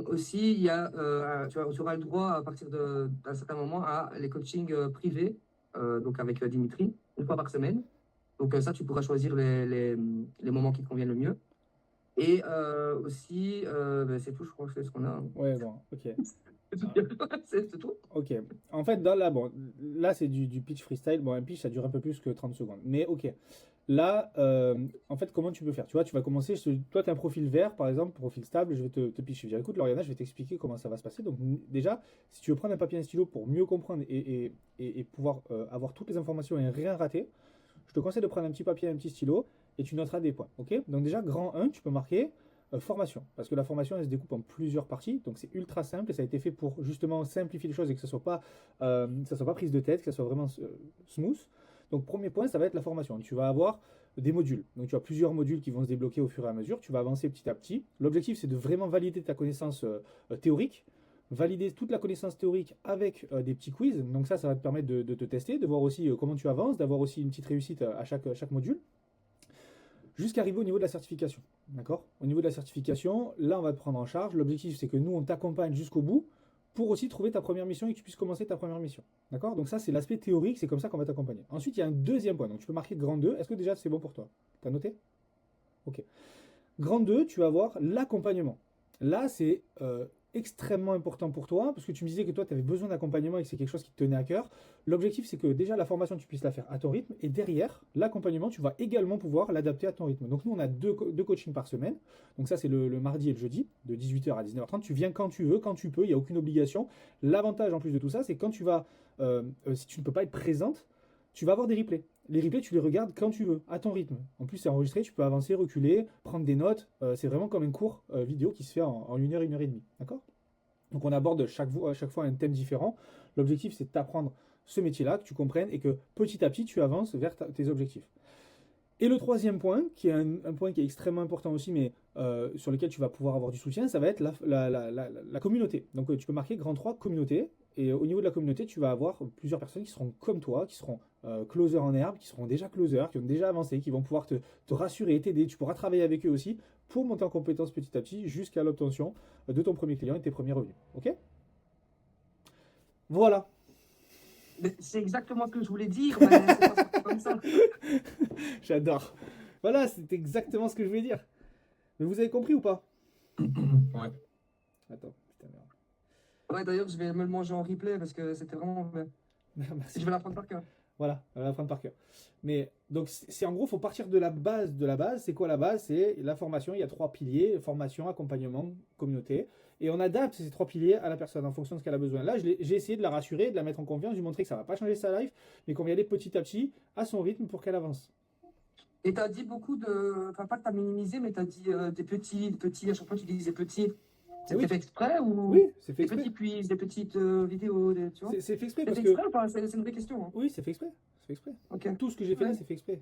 B: Aussi, il y a, tu auras le droit à partir d'un certain moment à les coachings privés, donc avec Dimitri, 1 fois par semaine. Donc ça, tu pourras choisir les moments qui te conviennent le mieux. Et aussi, c'est tout, je crois que c'est ce qu'on a.
A: Ouais, bon, ok.
B: C'est tout.
A: Ok. En fait, là c'est du pitch freestyle. Bon, un pitch, ça dure un peu plus que 30 secondes. Mais ok. Là, en fait, comment tu peux faire? Tu vois, tu vas commencer. Toi, tu as un profil vert, par exemple, profil stable. Je vais te pitcher. Je vais dire, écoute, Lauriana, je vais t'expliquer comment ça va se passer. Donc, déjà, si tu veux prendre un papier et un stylo pour mieux comprendre et pouvoir avoir toutes les informations et rien rater, je te conseille de prendre un petit papier et un petit stylo et tu noteras des points. Ok? Donc, déjà, grand 1, tu peux marquer formation. Parce que la formation, elle se découpe en plusieurs parties. Donc, c'est ultra simple et ça a été fait pour justement simplifier les choses et que ça soit pas prise de tête, que ça soit vraiment smooth. Donc, premier point, ça va être la formation. Tu vas avoir des modules. Donc, tu as plusieurs modules qui vont se débloquer au fur et à mesure. Tu vas avancer petit à petit. L'objectif, c'est de vraiment valider ta connaissance théorique, valider toute la connaissance théorique avec des petits quiz. Donc, ça va te permettre de te tester, de voir aussi comment tu avances, d'avoir aussi une petite réussite à chaque module, jusqu'à arriver au niveau de la certification. D'accord? Au niveau de la certification, là, on va te prendre en charge. L'objectif, c'est que nous, on t'accompagne jusqu'au bout pour aussi trouver ta première mission et que tu puisses commencer ta première mission. D'accord? Donc ça, c'est l'aspect théorique, c'est comme ça qu'on va t'accompagner. Ensuite, il y a un deuxième point. Donc tu peux marquer grand 2. Est-ce que déjà, c'est bon pour toi? Tu as noté? Ok. Grand 2, tu vas avoir l'accompagnement. Là, c'est extrêmement important pour toi, parce que tu me disais que toi, tu avais besoin d'accompagnement et que c'est quelque chose qui te tenait à cœur. L'objectif, c'est que déjà, la formation, tu puisses la faire à ton rythme, et derrière, l'accompagnement, tu vas également pouvoir l'adapter à ton rythme. Donc nous, on a deux coachings par semaine. Donc ça, c'est le mardi et le jeudi, de 18h à 19h30. Tu viens quand tu veux, quand tu peux, il n'y a aucune obligation. L'avantage, en plus de tout ça, c'est quand tu vas, si tu ne peux pas être présente, tu vas avoir des replays. Les replays, tu les regardes quand tu veux, à ton rythme. En plus, c'est enregistré, tu peux avancer, reculer, prendre des notes. C'est vraiment comme un cours vidéo qui se fait en 1 heure, 1 heure et demie. D'accord? Donc, on aborde à chaque fois un thème différent. L'objectif, c'est de t'apprendre ce métier-là, que tu comprennes et que petit à petit, tu avances vers tes objectifs. Et le troisième point, qui est un point qui est extrêmement important aussi, mais sur lequel tu vas pouvoir avoir du soutien, ça va être la communauté. Donc, tu peux marquer grand 3, communauté. Et au niveau de la communauté, tu vas avoir plusieurs personnes qui seront comme toi, qui seront closers en herbe, qui seront déjà closers, qui ont déjà avancé, qui vont pouvoir te rassurer, t'aider. Tu pourras travailler avec eux aussi pour monter en compétence petit à petit jusqu'à l'obtention de ton premier client et tes premiers revenus. Ok? Voilà.
B: Mais c'est exactement ce que je voulais dire, mais c'est pas sorti comme ça.
A: J'adore. Voilà, c'est exactement ce que je voulais dire. Mais vous avez compris ou pas?
D: Ouais.
A: Attends, putain, merde.
B: Ouais, d'ailleurs, je vais me le manger en replay parce que c'était vraiment bien.
A: Merci.
B: Je vais l'apprendre par cœur.
A: Voilà, on va l'apprendre par cœur. Mais donc, c'est en gros, il faut partir de la base de la base. C'est quoi la base? C'est la formation. Il y a 3 piliers, formation, accompagnement, communauté. Et on adapte ces 3 piliers à la personne en fonction de ce qu'elle a besoin. Là, j'ai essayé de la rassurer, de la mettre en confiance, de lui montrer que ça ne va pas changer sa life, mais qu'on va y aller petit à petit à son rythme pour qu'elle avance.
B: Et tu as dit beaucoup de. Enfin, pas que tu as minimisé, mais tu as dit des petits. À chaque fois, tu disais petits. C'était
A: Oui.
B: fait exprès ou.
A: Oui, c'est fait
B: Des
A: exprès.
B: petits quiz, des petites vidéos, tu vois?
A: C'est fait exprès
B: C'est
A: parce
B: fait
A: que...
B: exprès ou pas? C'est une vraie question. Hein.
A: Oui, c'est fait exprès. C'est fait exprès.
B: Ok.
A: Tout ce que j'ai fait là,
B: Ouais.
A: c'est fait exprès.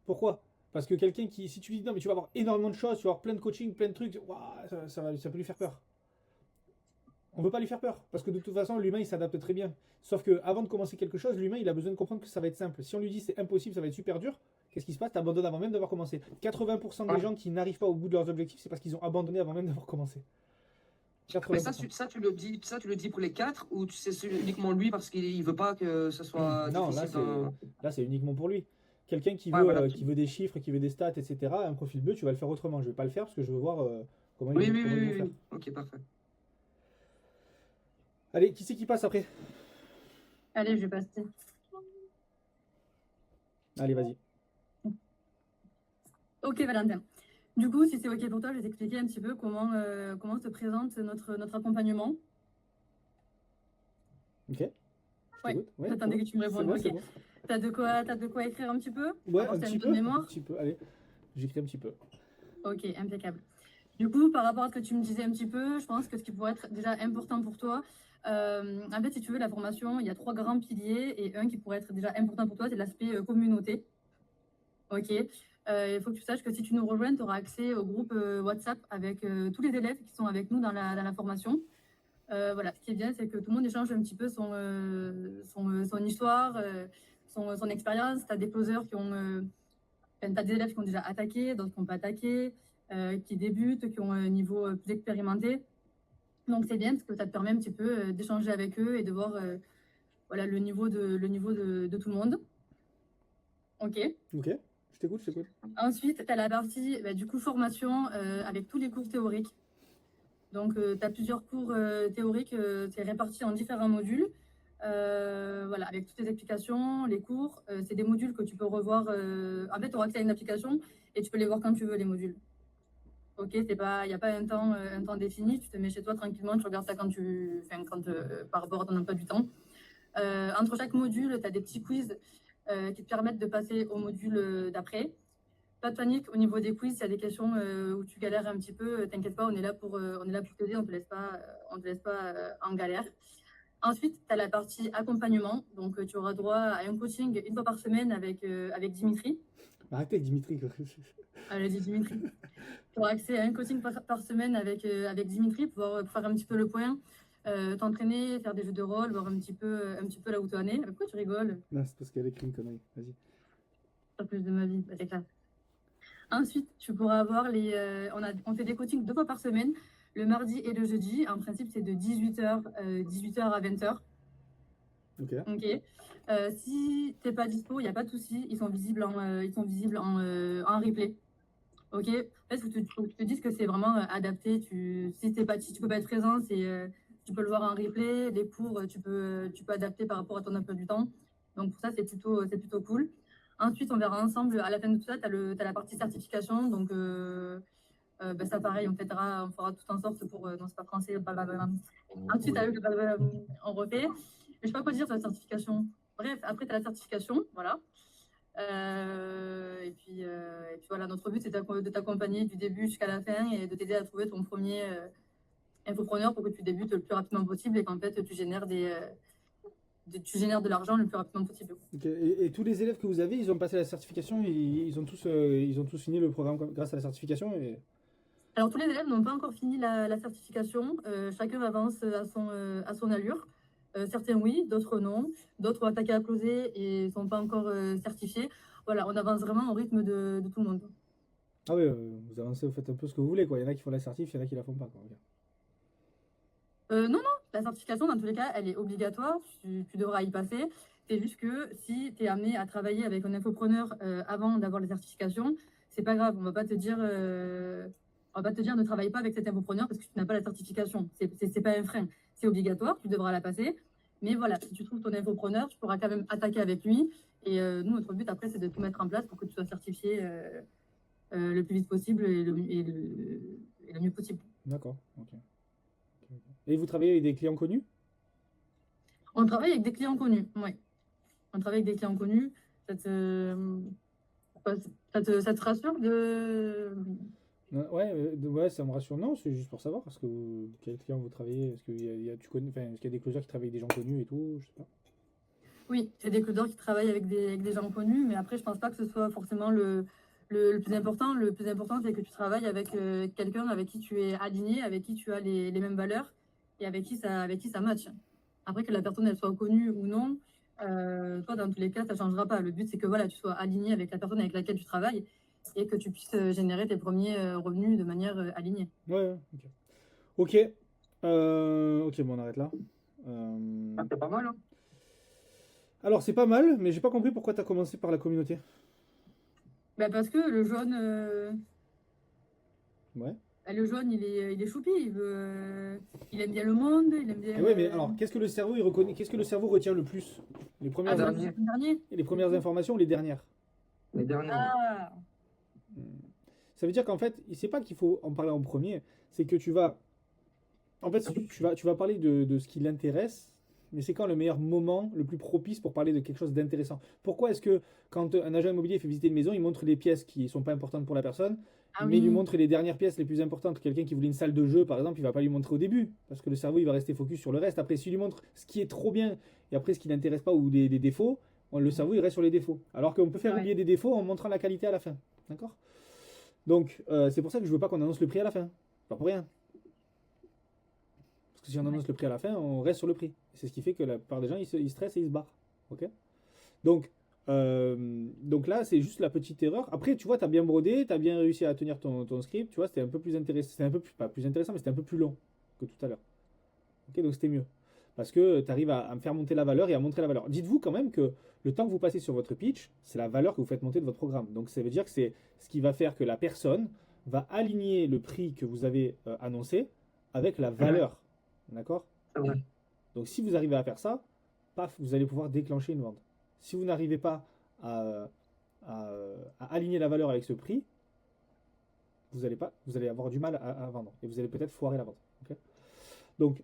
A: Pourquoi? Parce que quelqu'un qui, si tu lui dis non, mais tu vas avoir énormément de choses, tu vas avoir plein de coaching, plein de trucs, ouah, ça peut lui faire peur. On ne veut pas lui faire peur, parce que de toute façon, l'humain, il s'adapte très bien. Sauf que avant de commencer quelque chose, l'humain, il a besoin de comprendre que ça va être simple. Si on lui dit c'est impossible, ça va être super dur, qu'est-ce qui se passe? Tu abandonnes avant même d'avoir commencé. 80% des gens qui n'arrivent pas au bout de leurs objectifs, c'est parce qu'ils ont abandonné avant même d'avoir commencé. 80%.
B: Mais ça, tu le dis pour les 4 ou c'est uniquement lui parce qu'il veut pas que ce soit
A: Non,
B: difficile
A: là, c'est uniquement pour lui. Quelqu'un qui
B: Ouais,
A: veut,
B: voilà.
A: qui veut des chiffres, qui veut des stats, etc., un profil bleu, tu vas le faire autrement. Je ne vais pas le faire parce que je veux voir comment
B: Oui,
A: ils
B: oui,
A: comment ils vont
B: oui,
A: faire.
B: oui. Ok, parfait.
A: Allez, qui c'est qui passe après?
C: Allez, je vais passer.
A: Allez, vas-y.
C: Ok, Valentin. Du coup, si c'est ok pour toi, je vais t'expliquer un petit peu comment se présente notre accompagnement.
A: Ok. Je
C: Ouais.
A: t'écoute. Ouais,
C: J'attendais
A: c'est
C: que tu me
A: bon,
C: répondes.
A: c'est
C: Ok.
A: bon.
C: T'as de quoi écrire un petit peu?
A: Ouais,
C: Avoir
A: un
C: un
A: petit
C: peu de
A: peu.
C: mémoire.
A: Un petit peu. Allez, j'écris un petit peu.
C: Ok, impeccable. Du coup, par rapport à ce que tu me disais un petit peu, je pense que ce qui pourrait être déjà important pour toi, en fait, si tu veux, la formation, il y a 3 grands piliers et un qui pourrait être déjà important pour toi, c'est l'aspect communauté. Ok. Il faut que tu saches que si tu nous rejoins, tu auras accès au groupe WhatsApp avec tous les élèves qui sont avec nous dans la formation. Voilà, ce qui est bien, c'est que tout le monde échange un petit peu son histoire, son expérience. Tu as des closers t'as des élèves qui ont déjà attaqué, d'autres qui n'ont pas attaqué, qui débutent, qui ont un niveau plus expérimenté. Donc c'est bien parce que ça te permet un petit peu d'échanger avec eux et de voir voilà, le niveau de tout le monde. Ok.
A: Ok, je t'écoute, je t'écoute.
C: Ensuite, tu as la partie du coup formation avec tous les cours théoriques. Donc, tu as plusieurs cours théoriques, c'est réparti en différents modules. Voilà, avec toutes les explications, les cours. C'est des modules que tu peux revoir. En fait, tu auras accès à une application et tu peux les voir quand tu veux, les modules. Ok, il n'y a pas un temps défini. Tu te mets chez toi tranquillement, tu regardes ça par rapport à ton emploi du temps. Entre chaque module, tu as des petits quiz qui te permettent de passer au module d'après. Pas de panique au niveau des quiz, s'il y a des questions où tu galères un petit peu, t'inquiète pas, on est là pour t'aider, on te laisse pas en galère. Ensuite, tu as la partie accompagnement, donc tu auras droit à un coaching une fois par semaine avec Dimitri.
A: Arrêtez avec Dimitri. Quoi.
C: Allez, Dimitri. Tu auras accès à un coaching par semaine avec Dimitri pour pouvoir faire un petit peu le point, t'entraîner, faire des jeux de rôle, voir un petit peu là où tu en es. Pourquoi tu rigoles?
A: Non, c'est parce qu'elle a écrit une connerie. Vas-y.
C: Pas plus de ma vie, c'est clair. Ensuite, tu pourras avoir on fait des coachings 2 fois par semaine, le mardi et le jeudi. En principe, c'est de 18h à 20h.
A: Ok.
C: Ok. Si tu n'es pas dispo, il n'y a pas de souci. Ils sont visibles en replay. Ok. En fait, faut que tu te dises que c'est vraiment adapté. Si tu peux pas être présent, tu peux le voir en replay. Les cours, tu peux adapter par rapport à ton emploi du temps. Donc pour ça, c'est plutôt cool. Ensuite, on verra ensemble, à la fin de tout ça, tu as la partie certification. Donc, ça, pareil, on fera tout en sorte pour. Non, c'est pas français, blablabla. Ensuite, on refait. Mais je sais pas quoi dire sur la certification. Bref, après, tu as la certification, voilà. Et puis voilà, notre but, c'est de t'accompagner du début jusqu'à la fin et de t'aider à trouver ton premier infopreneur pour que tu débutes le plus rapidement possible et qu'en fait, tu génères de l'argent le plus rapidement possible.
A: Okay. Et tous les élèves que vous avez, ils ont passé la certification, ils ont tous fini le programme grâce à la certification
C: Alors, tous les élèves n'ont pas encore fini la certification. Chacun avance à son allure. Certains oui, d'autres non. D'autres ont attaqué à closer et ne sont pas encore certifiés. Voilà, on avance vraiment au rythme de tout le monde.
A: Ah oui, vous avancez, vous faites un peu ce que vous voulez, quoi. Il y en a qui font la certif, il y en a qui la font pas, quoi.
C: Non, la certification, dans tous les cas, elle est obligatoire. Tu devras y passer. C'est juste que si tu es amené à travailler avec un infopreneur avant d'avoir la certification, c'est pas grave. On va pas te dire ne travaille pas avec cet infopreneur parce que tu n'as pas la certification. C'est pas un frein. C'est obligatoire, tu devras la passer. Mais voilà, si tu trouves ton infopreneur, tu pourras quand même attaquer avec lui. Et nous, notre but après, c'est de tout mettre en place pour que tu sois certifié le plus vite possible et le mieux possible.
A: D'accord, ok. Et vous travaillez avec des clients connus?
C: On travaille avec des clients connus, oui. On travaille avec des clients connus. Ça te rassure de...
A: Ouais, ça me rassure. Non, c'est juste pour savoir, parce que quel client vous travaillez? Est-ce qu'il y a des closers qui travaillent avec des gens connus et tout? Je sais pas.
C: Oui, c'est des closers qui travaillent avec des gens connus, mais après, je pense pas que ce soit forcément le plus important. Le plus important, c'est que tu travailles avec quelqu'un avec qui tu es aligné, avec qui tu as les mêmes valeurs et avec qui ça match. Après, que la personne elle soit connue ou non, toi, dans tous les cas, ça ne changera pas. Le but, c'est que voilà, tu sois aligné avec la personne avec laquelle tu travailles et que tu puisses générer tes premiers revenus de manière alignée.
A: Ouais, ok. Ok, bon, on arrête là.
B: C'est pas mal, hein.
A: Alors, c'est pas mal, mais j'ai pas compris pourquoi tu as commencé par la communauté.
C: Bah parce que le jaune,
A: Ouais.
C: il est choupi, il aime bien le monde, il aime bien.
A: Ouais, mais alors, qu'est-ce que le cerveau il reconnaît? Qu'est-ce que le cerveau retient le plus? Les premières, les premières informations ou les dernières?
B: Les derniers.
C: Ah,
A: Ça veut dire qu'en fait, c'est pas qu'il faut en parler en premier, c'est que tu vas. En fait, tu vas parler de ce qui l'intéresse mais c'est quand le meilleur moment, le plus propice pour parler de quelque chose d'intéressant. Pourquoi est-ce que quand un agent immobilier fait visiter une maison, il montre les pièces qui ne sont pas importantes pour la personne,
C: Ah
A: mais il lui
C: oui.
A: montre les dernières pièces les plus importantes? Quelqu'un qui voulait une salle de jeu, par exemple, il va pas lui montrer au début, parce que le cerveau, il va rester focus sur le reste. Après, s'il lui montre ce qui est trop bien, et après ce qui n'intéresse pas, ou des défauts, le cerveau, il reste sur les défauts. Alors qu'on peut faire
C: Ouais.
A: oublier des défauts en montrant la qualité à la fin. D'accord? Donc, c'est pour ça que je veux pas qu'on annonce le prix à la fin. Pas pour rien. Parce que si on annonce le prix à la fin, on reste sur le prix. C'est ce qui fait que la plupart des gens, ils stressent et ils se barrent. Ok? Donc là, c'est juste la petite erreur. Après, tu vois, tu as bien brodé, tu as bien réussi à tenir ton script. Tu vois, c'était un peu plus intéressant. C'était un peu plus, pas plus intéressant, mais c'était un peu plus long que tout à l'heure. Ok, donc c'était mieux. Parce que tu arrives à me faire monter la valeur et à montrer la valeur. Dites-vous quand même que le temps que vous passez sur votre pitch, c'est la valeur que vous faites monter de votre programme. Donc ça veut dire que c'est ce qui va faire que la personne va aligner le prix que vous avez annoncé avec la valeur. D'accord?
B: C'est vrai.
A: Donc si vous arrivez à faire ça, paf, vous allez pouvoir déclencher une vente. Si vous n'arrivez pas à aligner la valeur avec ce prix, vous allez avoir du mal à vendre. Et vous allez peut-être foirer la vente. Ok? Donc,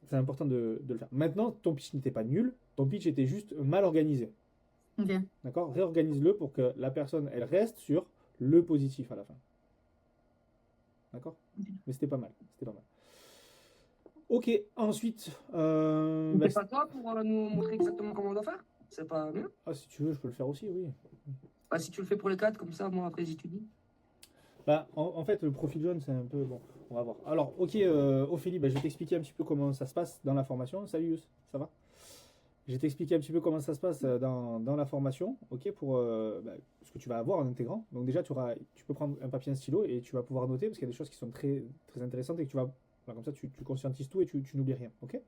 A: c'est important de le faire. Maintenant, ton pitch n'était pas nul. Ton pitch était juste mal organisé.
C: Ok.
A: D'accord? Réorganise-le pour que la personne, elle reste sur le positif à la fin. D'accord? Mais c'était pas mal. C'était pas mal. Ok, ensuite.
B: C'est pas toi pour nous montrer exactement comment on doit faire? C'est pas mieux?
A: Si tu veux, je peux le faire aussi, oui.
B: Bah, si tu le fais pour les 4, comme ça, moi après j'étudie.
A: En fait, le profil jaune, c'est un peu... Bon, on va voir. Alors, ok, Ophélie, je vais t'expliquer un petit peu comment ça se passe dans la formation. Salut Yus, ça va? Je vais t'expliquer un petit peu comment ça se passe dans la formation, ok, pour ce que tu vas avoir en intégrant. Donc déjà, tu peux prendre un papier, un stylo, et tu vas pouvoir noter, parce qu'il y a des choses qui sont très, très intéressantes, et que tu vas... comme ça, tu conscientises tout et tu n'oublies rien, ok?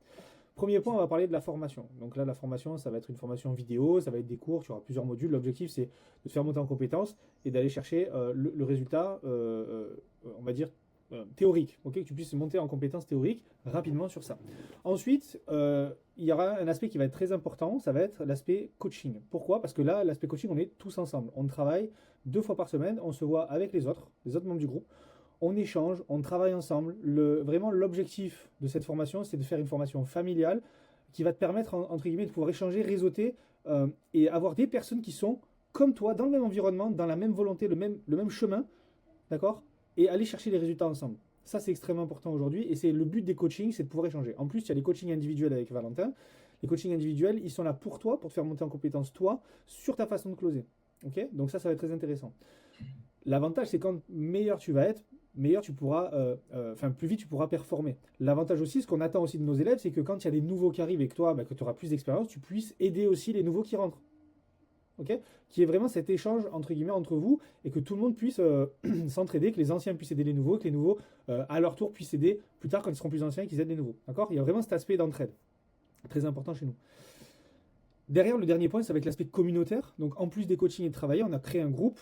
A: Premier point, on va parler de la formation. Donc là, la formation, ça va être une formation vidéo, ça va être des cours, tu auras plusieurs modules. L'objectif, c'est de te faire monter en compétences et d'aller chercher le résultat, on va dire, théorique. Ok, que tu puisses monter en compétences théoriques rapidement sur ça. Ensuite, il y aura un aspect qui va être très important, ça va être l'aspect coaching. Pourquoi? Parce que là, l'aspect coaching, on est tous ensemble. On travaille 2 fois par semaine, on se voit avec les autres membres du groupe. On échange, on travaille ensemble. Vraiment, l'objectif de cette formation, c'est de faire une formation familiale qui va te permettre, entre guillemets, de pouvoir échanger, réseauter et avoir des personnes qui sont comme toi, dans le même environnement, dans la même volonté, le même chemin, d'accord? Et aller chercher les résultats ensemble. Ça, c'est extrêmement important aujourd'hui et c'est le but des coachings, c'est de pouvoir échanger. En plus, il y a les coachings individuels avec Valentin. Les coachings individuels, ils sont là pour toi, pour te faire monter en compétence, toi, sur ta façon de closer. Ok? Donc ça va être très intéressant. L'avantage, c'est quand meilleur tu vas être, meilleur tu pourras, plus vite tu pourras performer. L'avantage aussi, ce qu'on attend aussi de nos élèves, c'est que quand il y a des nouveaux qui arrivent et que toi, que tu auras plus d'expérience, tu puisses aider aussi les nouveaux qui rentrent. Ok? Qui est vraiment cet échange entre guillemets entre vous et que tout le monde puisse s'entraider, que les anciens puissent aider les nouveaux, que les nouveaux à leur tour puissent aider plus tard quand ils seront plus anciens, qu'ils aident les nouveaux. D'accord? Il y a vraiment cet aspect d'entraide. Très important chez nous. Derrière, le dernier point, ça va être l'aspect communautaire. Donc, en plus des coachings et de travailler, on a créé un groupe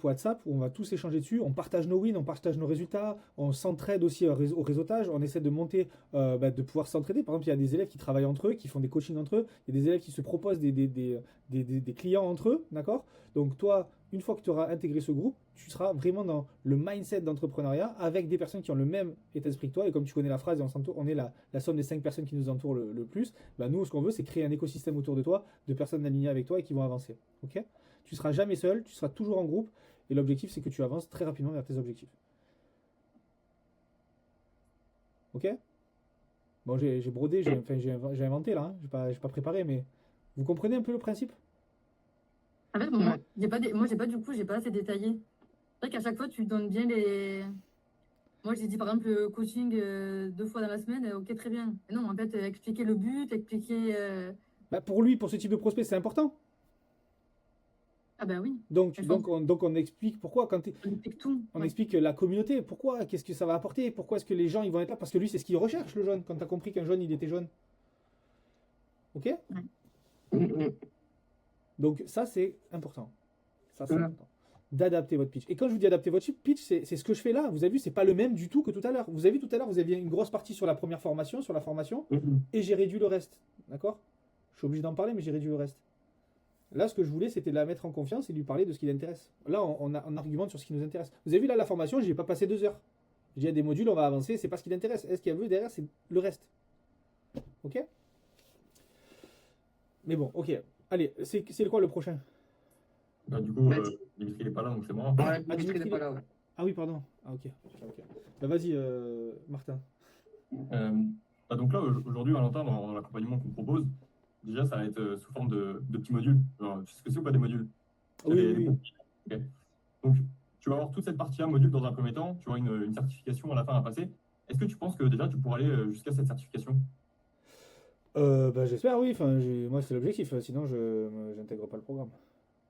A: WhatsApp où on va tous échanger dessus. On partage nos wins, on partage nos résultats, on s'entraide aussi au réseautage. On essaie de monter, de pouvoir s'entraider. Par exemple, il y a des élèves qui travaillent entre eux, qui font des coachings entre eux. Il y a des élèves qui se proposent des clients entre eux, d'accord? Donc, toi, une fois que tu auras intégré ce groupe, tu seras vraiment dans le mindset d'entrepreneuriat avec des personnes qui ont le même état d'esprit que toi. Et comme tu connais la phrase, on est la somme des 5 personnes qui nous entourent le plus. Nous, ce qu'on veut, c'est créer un écosystème autour de toi, de personnes alignées avec toi et qui vont avancer. Ok? Tu seras jamais seul, tu seras toujours en groupe. Et l'objectif, c'est que tu avances très rapidement vers tes objectifs. Ok? Bon, j'ai brodé, j'ai inventé là. J'ai pas préparé, mais vous comprenez un peu le principe?
C: En fait, moi, j'ai pas assez détaillé. C'est vrai qu'à chaque fois, tu donnes bien les. Moi, j'ai dit par exemple le coaching 2 fois dans la semaine, ok, très bien. Mais non, en fait, expliquer le but, expliquer.
A: Pour lui, pour ce type de prospect, c'est important.
C: Ah ben oui,
A: Donc on explique pourquoi
C: on explique tout.
A: on
C: Ouais.
A: explique la communauté, pourquoi, qu'est-ce que ça va apporter, pourquoi est-ce que les gens ils vont être là, parce que lui c'est ce qu'il recherche le jaune, quand tu as compris qu'un jaune il était jaune. Ok? Donc ça c'est important. Ça c'est important. D'adapter votre pitch. Et quand je vous dis adapter votre pitch, c'est ce que je fais là. Vous avez vu, c'est pas le même du tout que tout à l'heure. Vous avez vu tout à l'heure, vous aviez une grosse partie sur la première formation, sur la formation, et j'ai réduit le reste. D'accord? Je suis obligé d'en parler, mais j'ai réduit le reste. Là, ce que je voulais, c'était de la mettre en confiance et lui parler de ce qui l'intéresse. Là, on argumente sur ce qui nous intéresse. Vous avez vu, là, la formation, je n'ai pas passé 2 heures. J'ai des modules, on va avancer, c'est pas ce qui l'intéresse. Est-ce qu'il y a vu derrière, c'est le reste. Ok? Mais bon, ok. Allez, c'est quoi le prochain?
D: Bah, du coup, Dimitri n'est pas là, donc c'est mort.
B: Ouais,
A: Ah,
B: Dimitri
A: Dimitri,
B: n'est pas là, ouais.
A: Ah oui, pardon. Ah ok. Ok. Bah vas-y, Martin.
D: Bah, donc là, aujourd'hui, Valentin, dans l'accompagnement qu'on propose, déjà, ça va être sous forme de petits modules. Alors, tu sais ce que c'est ou pas des modules? C'est
A: Oui,
D: des
A: oui, oui.
D: groupes. Ok. Donc, tu vas avoir toute cette partie-là, module dans un premier temps, tu auras une certification à la fin à passer. Est-ce que tu penses que déjà, tu pourras aller jusqu'à cette certification?
A: Bah j'espère, oui. Enfin, moi, c'est l'objectif. Sinon, j'intègre pas le programme.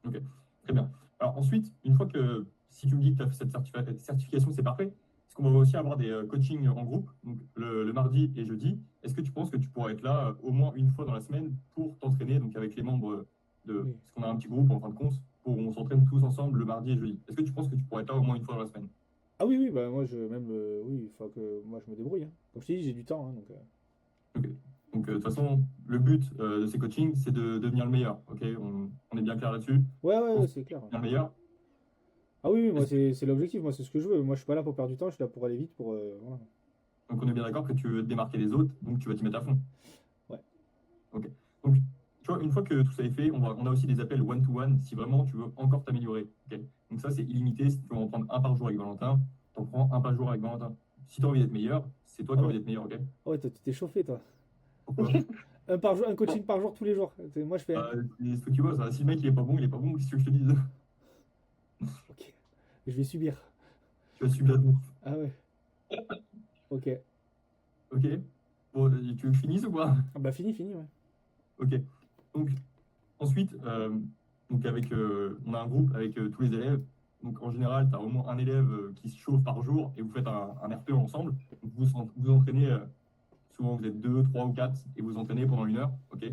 D: Ok, très bien. Alors ensuite, une fois que, si tu me dis que tu as fait cette certification, c'est parfait. Est-ce qu'on va aussi avoir des coachings en groupe, donc le mardi et jeudi? Est-ce que tu penses que tu pourras être là au moins une fois dans la semaine pour t'entraîner, donc avec les membres
A: Oui.
D: parce qu'on a un petit groupe en fin de compte, où on s'entraîne tous ensemble le mardi et jeudi. Est-ce que tu penses que tu pourrais être là au moins une fois dans la semaine?
A: Ah oui, oui, bah moi, oui, il faut que moi, je me débrouille. Hein. Comme je t'ai dit, j'ai du temps. Hein, donc,
D: Ok. Donc de toute façon, le but de ces coachings, c'est de devenir le meilleur. Ok, on est bien clair là-dessus.
A: Ouais, ouais,
D: On
A: ouais,
D: se
A: c'est clair.
D: devenir le meilleur.
A: Ah oui, oui, moi,
D: Est-ce-
A: c'est l'objectif. Moi, c'est ce que je veux. Moi, je suis pas là pour perdre du temps. Je suis là pour aller vite. Voilà.
D: Donc on est bien d'accord que tu veux te démarquer des autres, donc tu vas t'y mettre à fond.
A: Ouais.
D: Ok. Donc, tu vois, une fois que tout ça est fait, on a aussi des appels one-to-one si vraiment tu veux encore t'améliorer. Ok. Donc ça, c'est illimité. Si tu veux en prendre un par jour avec Valentin, t'en prends un par jour avec Valentin. Si tu as envie d'être meilleur, c'est toi qui
A: Ah
D: as
A: ouais.
D: envie d'être meilleur, ok?
A: Ah ouais, toi, tu t'es chauffé, toi.
D: Pourquoi?
A: Un par jour, un coaching par jour tous les jours. Moi, je fais un.
D: C'est ce que tu vois, ça. Si le mec il est pas bon, il est pas bon, qu'est-ce que je te dise?
A: Ok. Je vais subir.
D: Tu vas subir tout.
A: Ah ouais. Ok.
D: Ok? Bon, tu veux que je finisse ou pas?
A: Ah bah fini, fini, ouais.
D: Ok. Donc, ensuite, donc on a un groupe avec tous les élèves. Donc, en général, tu as au moins un élève qui se chauffe par jour et vous faites un RPE ensemble. Donc, vous entraînez, souvent vous êtes deux, trois ou quatre et vous entraînez pendant 1 heure. Ok.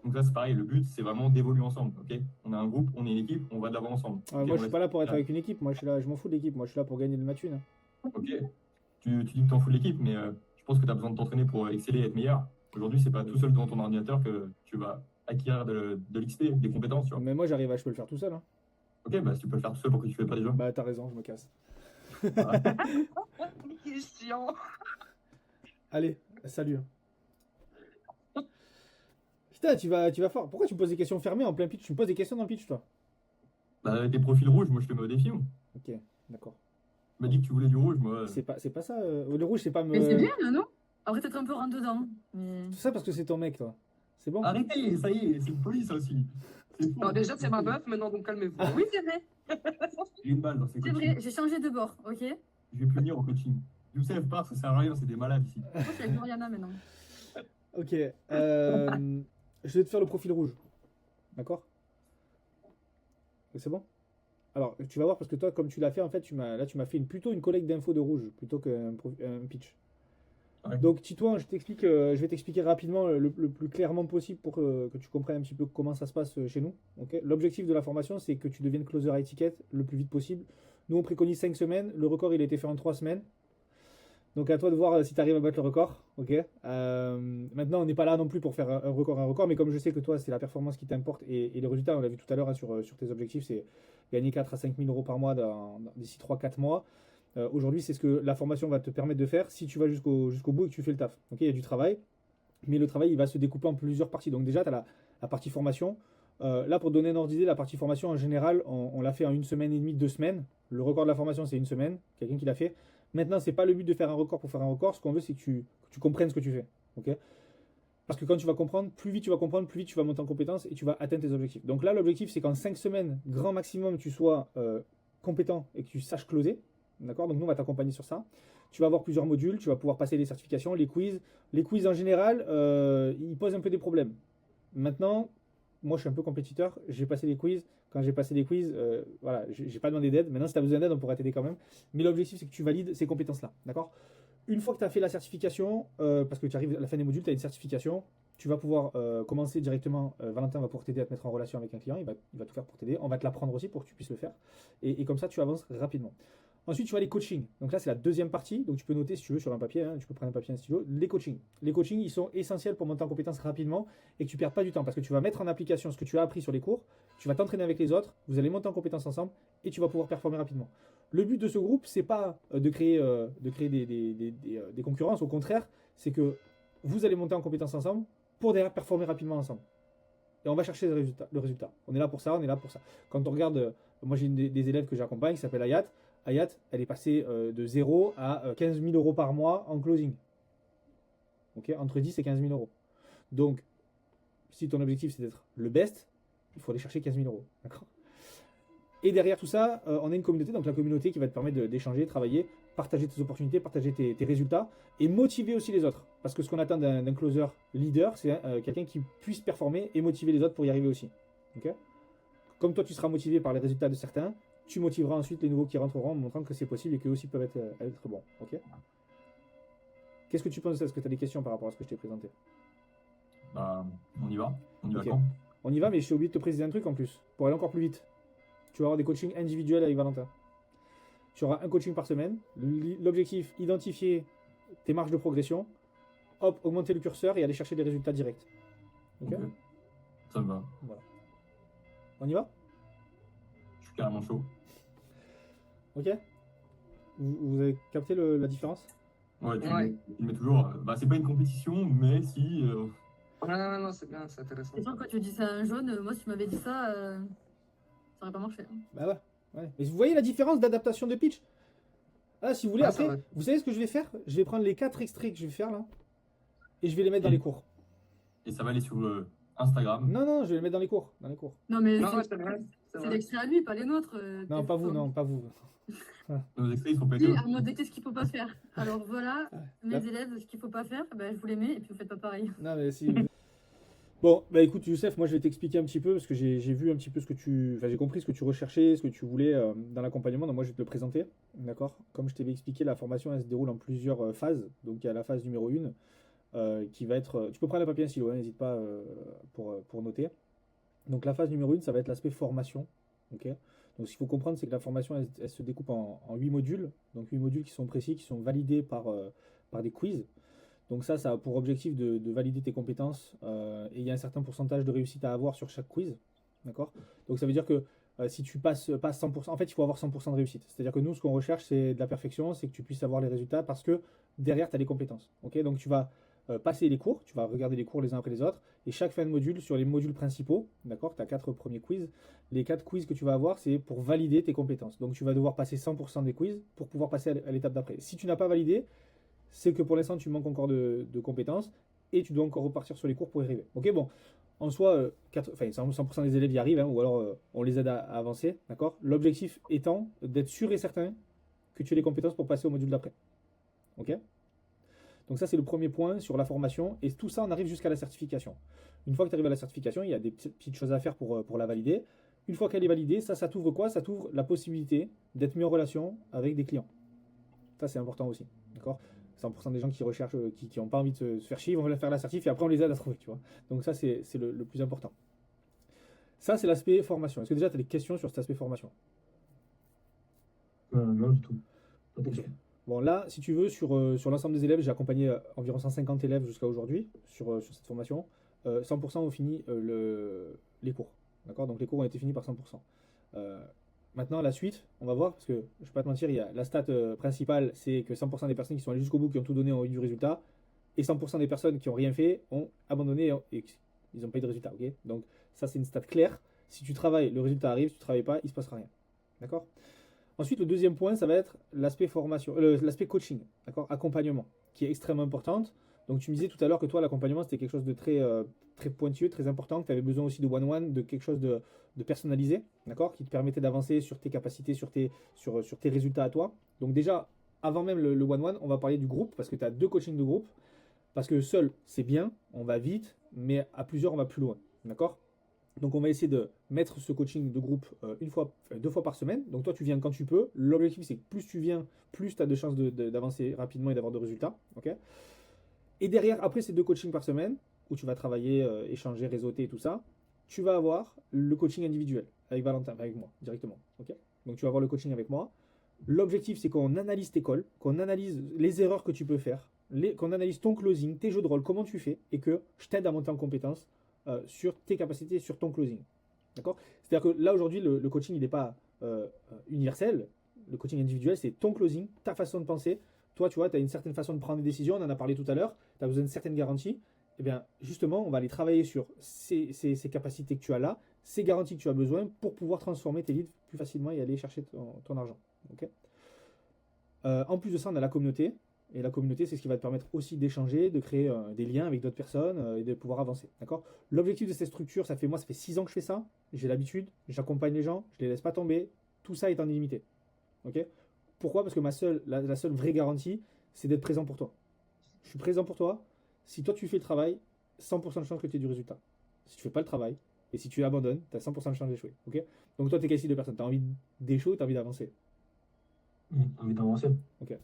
D: Donc, là, c'est pareil. Le but, c'est vraiment d'évoluer ensemble. Ok. On a un groupe, on est une équipe, on va de l'avant ensemble.
A: Ah,
D: Ok,
A: moi,
D: on
A: je suis
D: laisse-
A: pas là pour être avec une équipe. Moi, je suis là, je m'en fous de l'équipe. Moi, je suis là pour gagner de ma thune. Hein.
D: Ok. Tu dis que tu en fous de l'équipe, mais je pense que tu as besoin de t'entraîner pour exceller et être meilleur. Aujourd'hui, c'est pas tout seul devant ton ordinateur que tu vas acquérir de l'XP, des compétences, tu vois.
A: Mais moi, je peux le faire tout seul. Hein.
D: Ok, bah si tu peux le faire tout seul, pourquoi tu fais pas déjà?
A: Bah, t'as raison, je me casse.
D: Voilà.
B: Question.
A: Allez, salut. Putain, tu vas fort. Pourquoi tu me poses des questions fermées en plein pitch? Tu me poses des questions dans le pitch, toi?
D: Bah, tes profils rouges, moi je te mets au défi. On
A: Ok, d'accord.
D: m'a dit que tu voulais du rouge, moi.
A: C'est pas ça. Le rouge, c'est pas
C: Mais c'est
A: me.
C: bien, là, non? Après, t'être un peu rentre dedans. Mais...
A: Tout ça parce que c'est ton mec, toi. C'est bon?
D: Arrêtez, ça y est, c'est une police ça aussi. C'est faux.
B: Alors déjà, c'est ma meuf, maintenant, donc calmez-vous.
A: Ah.
C: Oui, c'est vrai.
D: J'ai une balle dans ces
C: C'est
D: coachings.
C: vrai, j'ai changé de bord, ok?
D: Je vais plus venir au coaching. Youssef part, ça sert à rien, c'est des malades ici.
C: Moi, je suis avec Mariana maintenant.
A: Ok. Je vais te faire le profil rouge. D'accord? C'est bon? Alors, tu vas voir parce que toi, comme tu l'as fait, en fait, tu m'as fait plutôt une collecte d'infos de rouge plutôt qu'un pitch.
D: Ouais.
A: Donc, Titouan, je vais t'expliquer rapidement le plus clairement possible pour que tu comprennes un petit peu comment ça se passe chez nous. Ok. L'objectif de la formation, c'est que tu deviennes closer à étiquette le plus vite possible. Nous, on préconise 5 semaines. Le record, il a été fait en 3 semaines. Donc, à toi de voir si tu arrives à battre le record. Ok. Maintenant, on n'est pas là non plus pour faire un record, mais comme je sais que toi, c'est la performance qui t'importe et les résultats, on l'a vu tout à l'heure hein, sur tes objectifs, c'est gagner 4 à 5 000 euros par mois d'ici 3-4 mois. Aujourd'hui, c'est ce que la formation va te permettre de faire si tu vas jusqu'au bout et que tu fais le taf. Ok, il y a du travail, mais le travail, il va se découper en plusieurs parties. Donc déjà, tu as la partie formation. Là, pour donner un ordre d'idée, la partie formation, en général, on l'a fait en 1 semaine et demie, 2 semaines. Le record de la formation, c'est 1 semaine. Quelqu'un qui l'a fait. Maintenant, c'est pas le but de faire un record pour faire un record. Ce qu'on veut, c'est que tu comprennes ce que tu fais. Ok. Parce que quand tu vas comprendre, plus vite tu vas comprendre, plus vite tu vas monter en compétence et tu vas atteindre tes objectifs. Donc là, l'objectif, c'est qu'en 5 semaines, grand maximum, tu sois compétent et que tu saches closer. D'accord? Donc nous, on va t'accompagner sur ça. Tu vas avoir plusieurs modules, tu vas pouvoir passer les certifications, les quiz. Les quiz, en général, ils posent un peu des problèmes. Maintenant, moi, je suis un peu compétiteur. J'ai passé les quiz. Quand j'ai passé les quiz, voilà, j'ai pas demandé d'aide. Maintenant, si tu as besoin d'aide, on pourra t'aider quand même. Mais l'objectif, c'est que tu valides ces compétences-là. D'accord? Une fois que tu as fait la certification, parce que tu arrives à la fin des modules, tu as une certification, tu vas pouvoir commencer directement. Valentin va pouvoir t'aider à te mettre en relation avec un client. Il va tout faire pour t'aider. On va te l'apprendre aussi pour que tu puisses le faire. Et comme ça, tu avances rapidement. Ensuite, tu as les coachings. Donc là, c'est la deuxième partie. Donc tu peux noter si tu veux sur un papier. Hein, tu peux prendre un papier et un stylo. Les coachings. Les coachings, ils sont essentiels pour monter en compétence rapidement et que tu ne perds pas du temps parce que tu vas mettre en application ce que tu as appris sur les cours. Tu vas t'entraîner avec les autres. Vous allez monter en compétence ensemble et tu vas pouvoir performer rapidement. Le but de ce groupe, c'est pas de créer des concurrences. Au contraire, c'est que vous allez monter en compétence ensemble pour derrière performer rapidement ensemble. et on va chercher le résultat. On est là pour ça, on est là pour ça. Quand on regarde, moi j'ai des élèves que j'accompagne qui s'appelle Ayat. Ayat, elle est passée de 0 à 15 000 euros par mois en closing. Ok, entre 10 et 15 000 euros. Donc, si ton objectif c'est d'être le best, il faut aller chercher 15 000 euros. D'accord. Et derrière tout ça, on a une communauté, donc la communauté qui va te permettre d'échanger, travailler, partager tes opportunités, partager tes résultats et motiver aussi les autres. Parce que ce qu'on attend d'un closer leader, c'est quelqu'un qui puisse performer et motiver les autres pour y arriver aussi. Okay. Comme toi, tu seras motivé par les résultats de certains, tu motiveras ensuite les nouveaux qui rentreront en montrant que c'est possible et qu'eux aussi peuvent être bons. Okay. Qu'est-ce que tu penses de ça? Est-ce que tu as des questions par rapport à ce que je t'ai présenté?
D: Bah, on y va. On y va
A: Ok.
D: quand?
A: On y va, mais je suis oublié de te préciser un truc en plus, pour aller encore plus vite. Tu vas avoir des coachings individuels avec Valentin. Tu auras un coaching par semaine. L'objectif, identifier tes marges de progression, hop, augmenter le curseur et aller chercher des résultats directs. Ok.
D: Ok. Ça me va.
A: Voilà. On y va?
D: Je suis carrément chaud.
A: Ok. Vous avez capté la différence?
D: Ouais,
B: Ouais.
D: tu mets toujours. Bah, c'est pas une compétition, mais si.
B: Non, c'est bien, c'est intéressant.
C: C'est sûr, quand tu dis ça à un jaune, moi, si tu m'avais dit ça, ça aurait pas marché. Hein.
A: Bah ouais. Mais vous voyez la différence d'adaptation de pitch? Ah, si vous voulez,
B: Ah, ça
A: après,
B: va.
A: vous savez ce que je vais faire? Je vais prendre les 4 extraits que je vais faire là, et je vais les mettre dans les cours.
D: Et ça va aller sur Instagram.
A: Non, je vais les mettre dans les cours.
C: Non, mais
B: Non,
C: c'est
B: c'est vrai. C'est
C: c'est
B: vrai.
C: l'extrait à lui, pas les nôtres.
A: Non, pas vous, non, pas vous.
D: Nos extraits, ils sont pas
C: Oui,
D: que.
C: à mode qu'est-ce qu'il faut pas faire. Alors voilà, mes
A: Là.
C: élèves, ce qu'il faut pas faire, ben, je vous les mets et puis vous faites pas pareil.
A: Non, mais si. Bon, bah écoute, Youssef, moi je vais t'expliquer un petit peu parce que j'ai vu un petit peu ce que tu. Enfin, j'ai compris ce que tu recherchais, ce que tu voulais dans l'accompagnement. Donc, moi je vais te le présenter. D'accord. Comme je t'avais expliqué, la formation elle se déroule en plusieurs phases. Donc, il y a la phase numéro 1 qui va être. Tu peux prendre un papier et un stylo, hein, n'hésite pas pour noter. Donc, la phase numéro 1, ça va être l'aspect formation. Ok. Donc, ce qu'il faut comprendre, c'est que la formation elle se découpe en 8 modules. Donc, 8 modules qui sont précis, qui sont validés par des quiz. Donc ça a pour objectif de valider tes compétences et il y a un certain pourcentage de réussite à avoir sur chaque quiz. D'accord. Donc ça veut dire que si tu passes 100%, en fait il faut avoir 100% de réussite. C'est-à-dire que nous ce qu'on recherche c'est de la perfection, c'est que tu puisses avoir les résultats parce que derrière tu as les compétences. Ok. Donc tu vas passer les cours, tu vas regarder les cours les uns après les autres et chaque fin de module sur les modules principaux, d'accord, tu as 4 premiers quiz. Les 4 quiz que tu vas avoir c'est pour valider tes compétences. Donc tu vas devoir passer 100% des quiz pour pouvoir passer à l'étape d'après. Si tu n'as pas validé, c'est que pour l'instant tu manques encore de compétences et tu dois encore repartir sur les cours pour y arriver. Ok, bon, en soi, 100% des élèves y arrivent, hein, ou alors on les aide à avancer, d'accord. L'objectif étant d'être sûr et certain que tu as les compétences pour passer au module d'après. Ok. Donc ça c'est le premier point sur la formation et tout ça on arrive jusqu'à la certification. Une fois que tu arrives à la certification, il y a des petites choses à faire pour la valider. Une fois qu'elle est validée, ça t'ouvre quoi? Ça t'ouvre la possibilité d'être mis en relation avec des clients. Ça c'est important aussi, d'accord. 100% des gens qui recherchent, qui n'ont pas envie de se faire chier, ils vont faire la certif et après on les aide à trouver, tu vois. Donc ça, c'est le plus important. Ça, c'est l'aspect formation. Est-ce que déjà tu as des questions sur cet aspect formation?
E: Non, du tout. Pas de
A: Ok.
E: question.
A: Bon, là, si tu veux, sur l'ensemble des élèves, j'ai accompagné environ 150 élèves jusqu'à aujourd'hui sur cette formation. 100% ont fini les cours. D'accord. Donc les cours ont été finis par 100%. Maintenant, la suite, on va voir, parce que je ne vais pas te mentir, il y a la stat principale, c'est que 100% des personnes qui sont allées jusqu'au bout, qui ont tout donné, ont eu du résultat, et 100% des personnes qui n'ont rien fait ont abandonné et ils n'ont pas eu de résultat. Okay. Donc ça, c'est une stat claire. Si tu travailles, le résultat arrive. Si tu ne travailles pas, il ne se passera rien. D'accord. Ensuite, le deuxième point, ça va être l'aspect formation, l'aspect coaching, d'accord, accompagnement, qui est extrêmement importante. Donc tu me disais tout à l'heure que toi, l'accompagnement, c'était quelque chose de très pointueux, très important, que tu avais besoin aussi de one-one, de quelque chose de personnalisé, d'accord, qui te permettait d'avancer sur tes capacités, sur tes résultats à toi. Donc déjà, avant même le one-one, on va parler du groupe, parce que tu as 2 coachings de groupe, parce que seul, c'est bien, on va vite, mais à plusieurs, on va plus loin, d'accord. Donc on va essayer de mettre ce coaching de groupe 2 fois par semaine. Donc toi tu viens quand tu peux. L'objectif c'est que plus tu viens, plus tu as de chances d'avancer rapidement et d'avoir de résultats. Okay. Et derrière, après ces 2 coachings par semaine, où tu vas travailler, échanger, réseauter et tout ça, tu vas avoir le coaching individuel avec Valentin, avec moi directement. Okay. Donc tu vas avoir le coaching avec moi. L'objectif c'est qu'on analyse tes calls, qu'on analyse les erreurs que tu peux faire, qu'on analyse ton closing, tes jeux de rôle, comment tu fais, et que je t'aide à monter en compétence sur tes capacités, sur ton closing. D'accord. C'est-à-dire que là, aujourd'hui, le coaching, il n'est pas universel. Le coaching individuel, c'est ton closing, ta façon de penser. Toi, tu vois, tu as une certaine façon de prendre des décisions. On en a parlé tout à l'heure. Tu as besoin de certaines garanties. eh bien, justement, on va aller travailler sur ces capacités que tu as là, ces garanties que tu as besoin pour pouvoir transformer tes leads plus facilement et aller chercher ton argent. Ok. En plus de ça, on a la communauté. Et la communauté, c'est ce qui va te permettre aussi d'échanger, de créer des liens avec d'autres personnes et de pouvoir avancer. D'accord. L'objectif de cette structure, ça fait 6 ans que je fais ça. J'ai l'habitude, j'accompagne les gens, je les laisse pas tomber. Tout ça est en illimité. Ok. Pourquoi? Parce que la seule vraie garantie, c'est d'être présent pour toi. Je suis présent pour toi. Si toi tu fais le travail, 100% de chance que tu aies du résultat. Si tu fais pas le travail, et si tu abandonnes, tu as 100% de chance d'échouer. Ok. Donc toi, tu es quel type de personne? Tu as envie d'échouer ou tu as envie d'avancer?
E: Envie d'avancer.
A: Ok.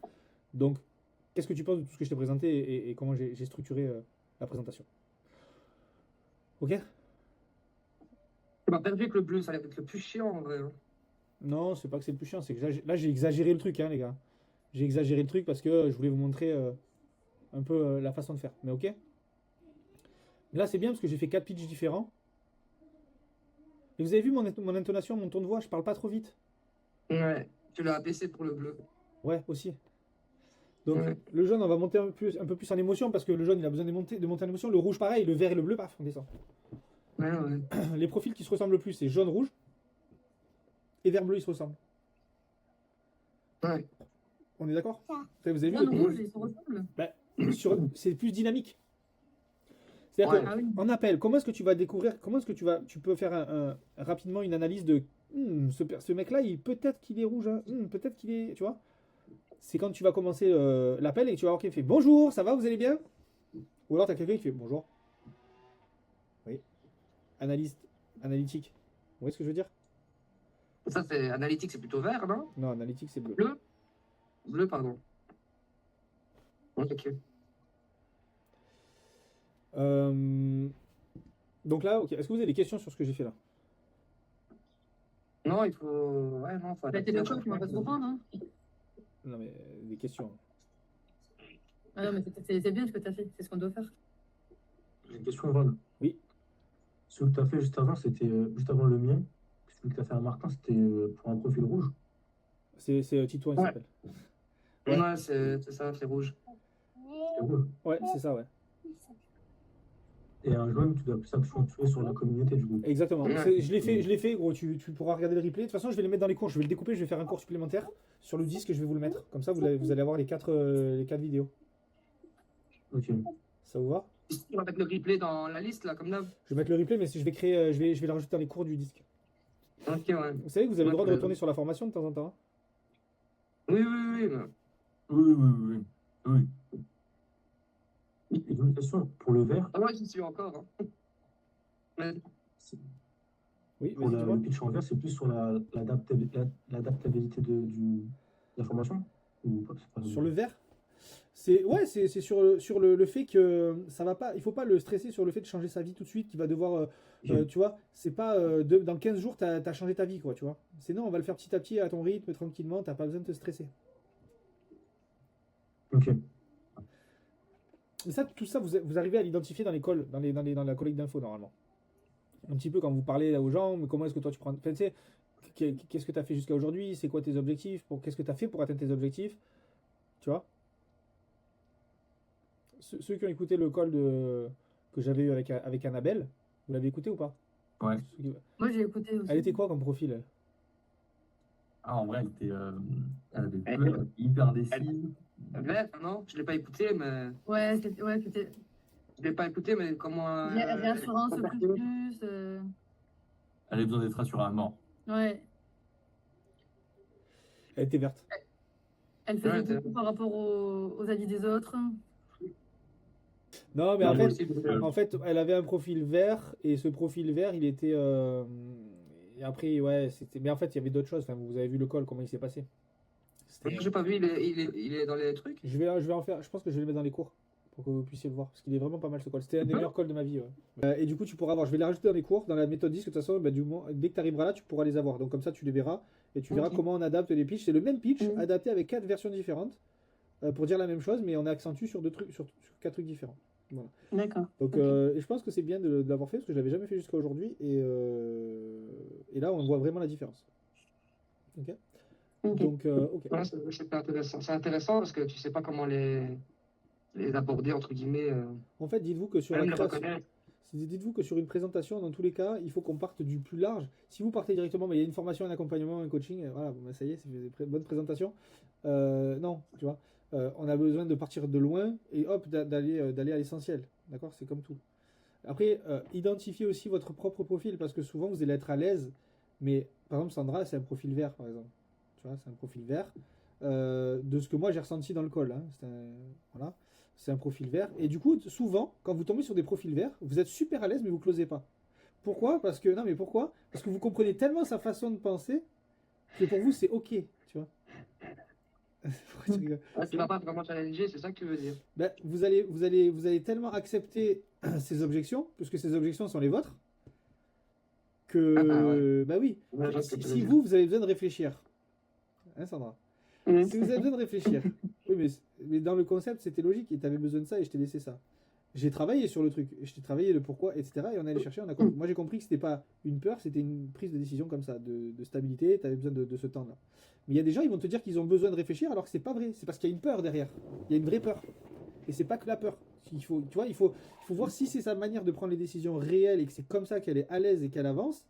A: Donc, qu'est-ce que tu penses de tout ce que je t'ai présenté et comment j'ai structuré la présentation? Ok.
B: Tu m'as perdu avec le bleu, ça a l'air d'être le plus chiant en vrai.
A: Non, c'est pas que c'est le plus chiant, c'est que là j'ai exagéré le truc, hein, les gars. J'ai exagéré le truc parce que je voulais vous montrer un peu la façon de faire. Mais ok. Là c'est bien parce que j'ai fait 4 pitchs différents. Et vous avez vu mon intonation, mon ton de voix, je parle pas trop vite.
B: Ouais, tu l'as abaissé pour le bleu.
A: Ouais, aussi. Donc
B: Ouais.
A: le jaune, on va monter un peu plus en émotion parce que le jaune il a besoin de monter en émotion. Le rouge pareil, le vert et le bleu, paf, on descend.
B: Ouais, ouais.
A: Les profils qui se ressemblent le plus, c'est jaune-rouge. Et vert-bleu, ils se ressemblent.
B: Ouais.
A: On est d'accord? Vous avez vu
C: Jaune,
A: le-
C: rouge, ils se ressemblent.
A: c'est plus dynamique. C'est-à-dire
B: Ouais.
C: Ah oui.
A: qu'en appel, comment est-ce que tu vas découvrir, comment est-ce que tu peux faire rapidement une analyse de ce mec-là, peut-être qu'il est rouge, hein, peut-être qu'il est, tu vois? C'est quand tu vas commencer l'appel et que tu vas voir qu'il fait bonjour, ça va, vous allez bien? Ou alors tu as quelqu'un qui fait bonjour. Oui. Analytique. Vous voyez ce que je veux dire?
B: Ça, c'est analytique, c'est plutôt vert, non?
A: Non, analytique, c'est bleu.
B: Bleu? Bleu, pardon. Ok.
A: Euh, Donc là, ok. Est-ce que vous avez des questions sur ce que j'ai fait là?
B: Non, il faut. Ouais, non, faut
C: Bah,
B: adapter
C: t'es
B: à
C: d'accord,
B: chaque
C: tu m'as pas
B: fois.
C: trop prendre, hein.
A: Non, mais des questions.
C: Ah non, mais c'est bien ce que t'as fait, c'est ce qu'on doit faire.
E: J'ai une question, Ron.
A: Oui.
E: Ce que tu as fait juste avant, c'était juste avant le mien. Celui que tu as fait à Martin, c'était pour un profil rouge.
A: C'est Titouan, il
B: Ouais.
A: s'appelle. Ouais.
B: Ouais, c'est ça, c'est rouge.
E: C'est rouge.
A: Ouais, c'est ça, ouais.
E: Et un jaune, tu dois plus accentuer sur la communauté du coup.
A: Exactement.
B: Ouais.
A: Je l'ai fait, gros. Tu pourras regarder le replay. De toute façon, je vais les mettre dans les cours. Je vais le découper. Je vais faire un cours supplémentaire sur le disque et je vais vous le mettre. Comme ça, vous allez avoir les quatre vidéos.
E: Ok.
A: Ça vous va?
B: On va mettre le replay dans la liste, là, comme d'hab.
A: Je vais mettre le replay, mais je vais créer, je vais le rajouter dans les cours du disque.
B: Ok, ouais.
A: Vous savez que vous avez le droit de
B: Ouais.
A: retourner sur la formation de temps en temps, hein?
B: Oui, oui, oui. mais-
D: Oui.
E: Et j'ai une question pour le vert.
B: Ah, moi, j'y suis encore. Hein. Mais-
A: Oui,
E: Pour
A: vas-y, dis-moi.
E: le pitch en vert, c'est plus sur l'adaptabilité de la formation ou pas, c'est pas-
A: Sur le vert? C'est sur le fait que ça va pas. Il faut pas le stresser sur le fait de changer sa vie tout de suite, qu'il va devoir. Tu vois, c'est pas dans 15 jours, t'as changé ta vie, quoi, tu vois. C'est non, on va le faire petit à petit à ton rythme, tranquillement, t'as pas besoin de te stresser.
E: Ok.
A: Mais ça, tout ça, vous arrivez à l'identifier dans l'école, dans la collecte d'infos, normalement. Un petit peu quand vous parlez aux gens, mais comment est-ce que toi tu prends. Enfin, tu sais, qu'est-ce que tu as fait jusqu'à aujourd'hui? C'est quoi tes objectifs? Qu'est-ce que tu as fait pour atteindre tes objectifs? Tu vois? Ceux qui ont écouté le call que j'avais eu avec Annabelle, vous l'avez écouté ou pas?
D: Ouais.
C: Moi, j'ai écouté aussi.
A: Elle était quoi comme profil, elle?
D: Ah, en vrai, elle avait peur, hyper décise.
B: Vert, non, je l'ai pas écouté, mais.
C: Ouais, c'était
B: Je l'ai pas écouté, mais comment.
C: réassurance
B: comporter.
C: plus.
D: Elle avait besoin d'être rassurée à mort.
C: Ouais.
A: Elle était verte.
C: Elle faisait
B: Ouais,
C: beaucoup par rapport aux avis des autres.
A: Non, mais
D: Non,
A: en
D: moi
A: fait,
D: aussi,
A: en fait, elle avait un profil vert, et ce profil vert, il était. Et après, ouais, c'était. Mais en fait, il y avait d'autres choses. Enfin, vous avez vu le call, comment il s'est passé. C'était-
B: J'ai pas vu, il est dans les trucs.
A: Je vais en faire. Je pense que je vais le mettre dans les cours pour que vous puissiez le voir, parce qu'il est vraiment pas mal ce call. C'était un des meilleurs calls de ma vie. Ouais. Et du coup, tu pourras avoir. Je vais les rajouter dans les cours, dans la méthode disque. De toute façon, bah, dès que tu arriveras là, tu pourras les avoir. Donc comme ça, tu les verras et tu verras
B: Ok.
A: comment on adapte les pitchs. C'est le même pitch
F: Mhm.
A: adapté avec 4 versions différentes pour dire la même chose, mais on accentue sur 4 trucs différents. Voilà.
F: D'accord.
A: Donc,
F: Ok.
A: et je pense que c'est bien de l'avoir fait parce que je l'avais jamais fait jusqu'à aujourd'hui et là, on voit vraiment la différence. Ok.
F: Ok.
A: Donc, ok.
B: Ouais, c'est intéressant. C'est intéressant parce que tu sais pas comment les. les aborder, entre guillemets.
A: En fait, dites-vous que sur la
B: Même les
A: création,
B: reconnaître.
A: dites-vous que sur une présentation, dans tous les cas, il faut qu'on parte du plus large. Si vous partez directement, il y a une formation, un accompagnement, un coaching, voilà, bon, ça y est, c'est une bonne présentation. Non, tu vois, on a besoin de partir de loin et hop, d'aller à l'essentiel. D'accord? C'est comme tout. Après, identifiez aussi votre propre profil parce que souvent vous allez être à l'aise, mais par exemple, Sandra, c'est un profil vert, par exemple. Tu vois, c'est un profil vert. De ce que moi j'ai ressenti dans le call. Hein. Voilà. C'est un profil vert. Et du coup, souvent, quand vous tombez sur des profils verts, vous êtes super à l'aise, mais vous ne closez pas. Pourquoi? Parce que, non, mais pourquoi? Parce que vous comprenez tellement sa façon de penser que pour vous, c'est OK. Tu vois? Pourquoi tu rigoles?
B: Ah, tu vas pas vraiment challenger, c'est ça que tu veux dire.
A: Ben, vous allez tellement accepter ces objections, puisque ces objections sont les vôtres, que,
B: Ah, ouais.
A: bah oui,
B: Ouais, je vois ce que tu veux
A: si
B: dire.
A: vous avez besoin de réfléchir, hein, Sandra?
F: Mm.
A: Si vous avez besoin de réfléchir. Oui, mais dans le concept, c'était logique et tu avais besoin de ça et je t'ai laissé ça. J'ai travaillé sur le truc, et je t'ai travaillé le pourquoi, etc. Et on allait chercher, moi j'ai compris que c'était pas une peur, c'était une prise de décision comme ça, de stabilité, tu avais besoin de ce temps-là. Mais il y a des gens, ils vont te dire qu'ils ont besoin de réfléchir alors que c'est pas vrai, c'est parce qu'il y a une peur derrière. Il y a une vraie peur. Et c'est pas que la peur. Tu vois, il faut voir si c'est sa manière de prendre les décisions réelles et que c'est comme ça qu'elle est à l'aise et qu'elle avance.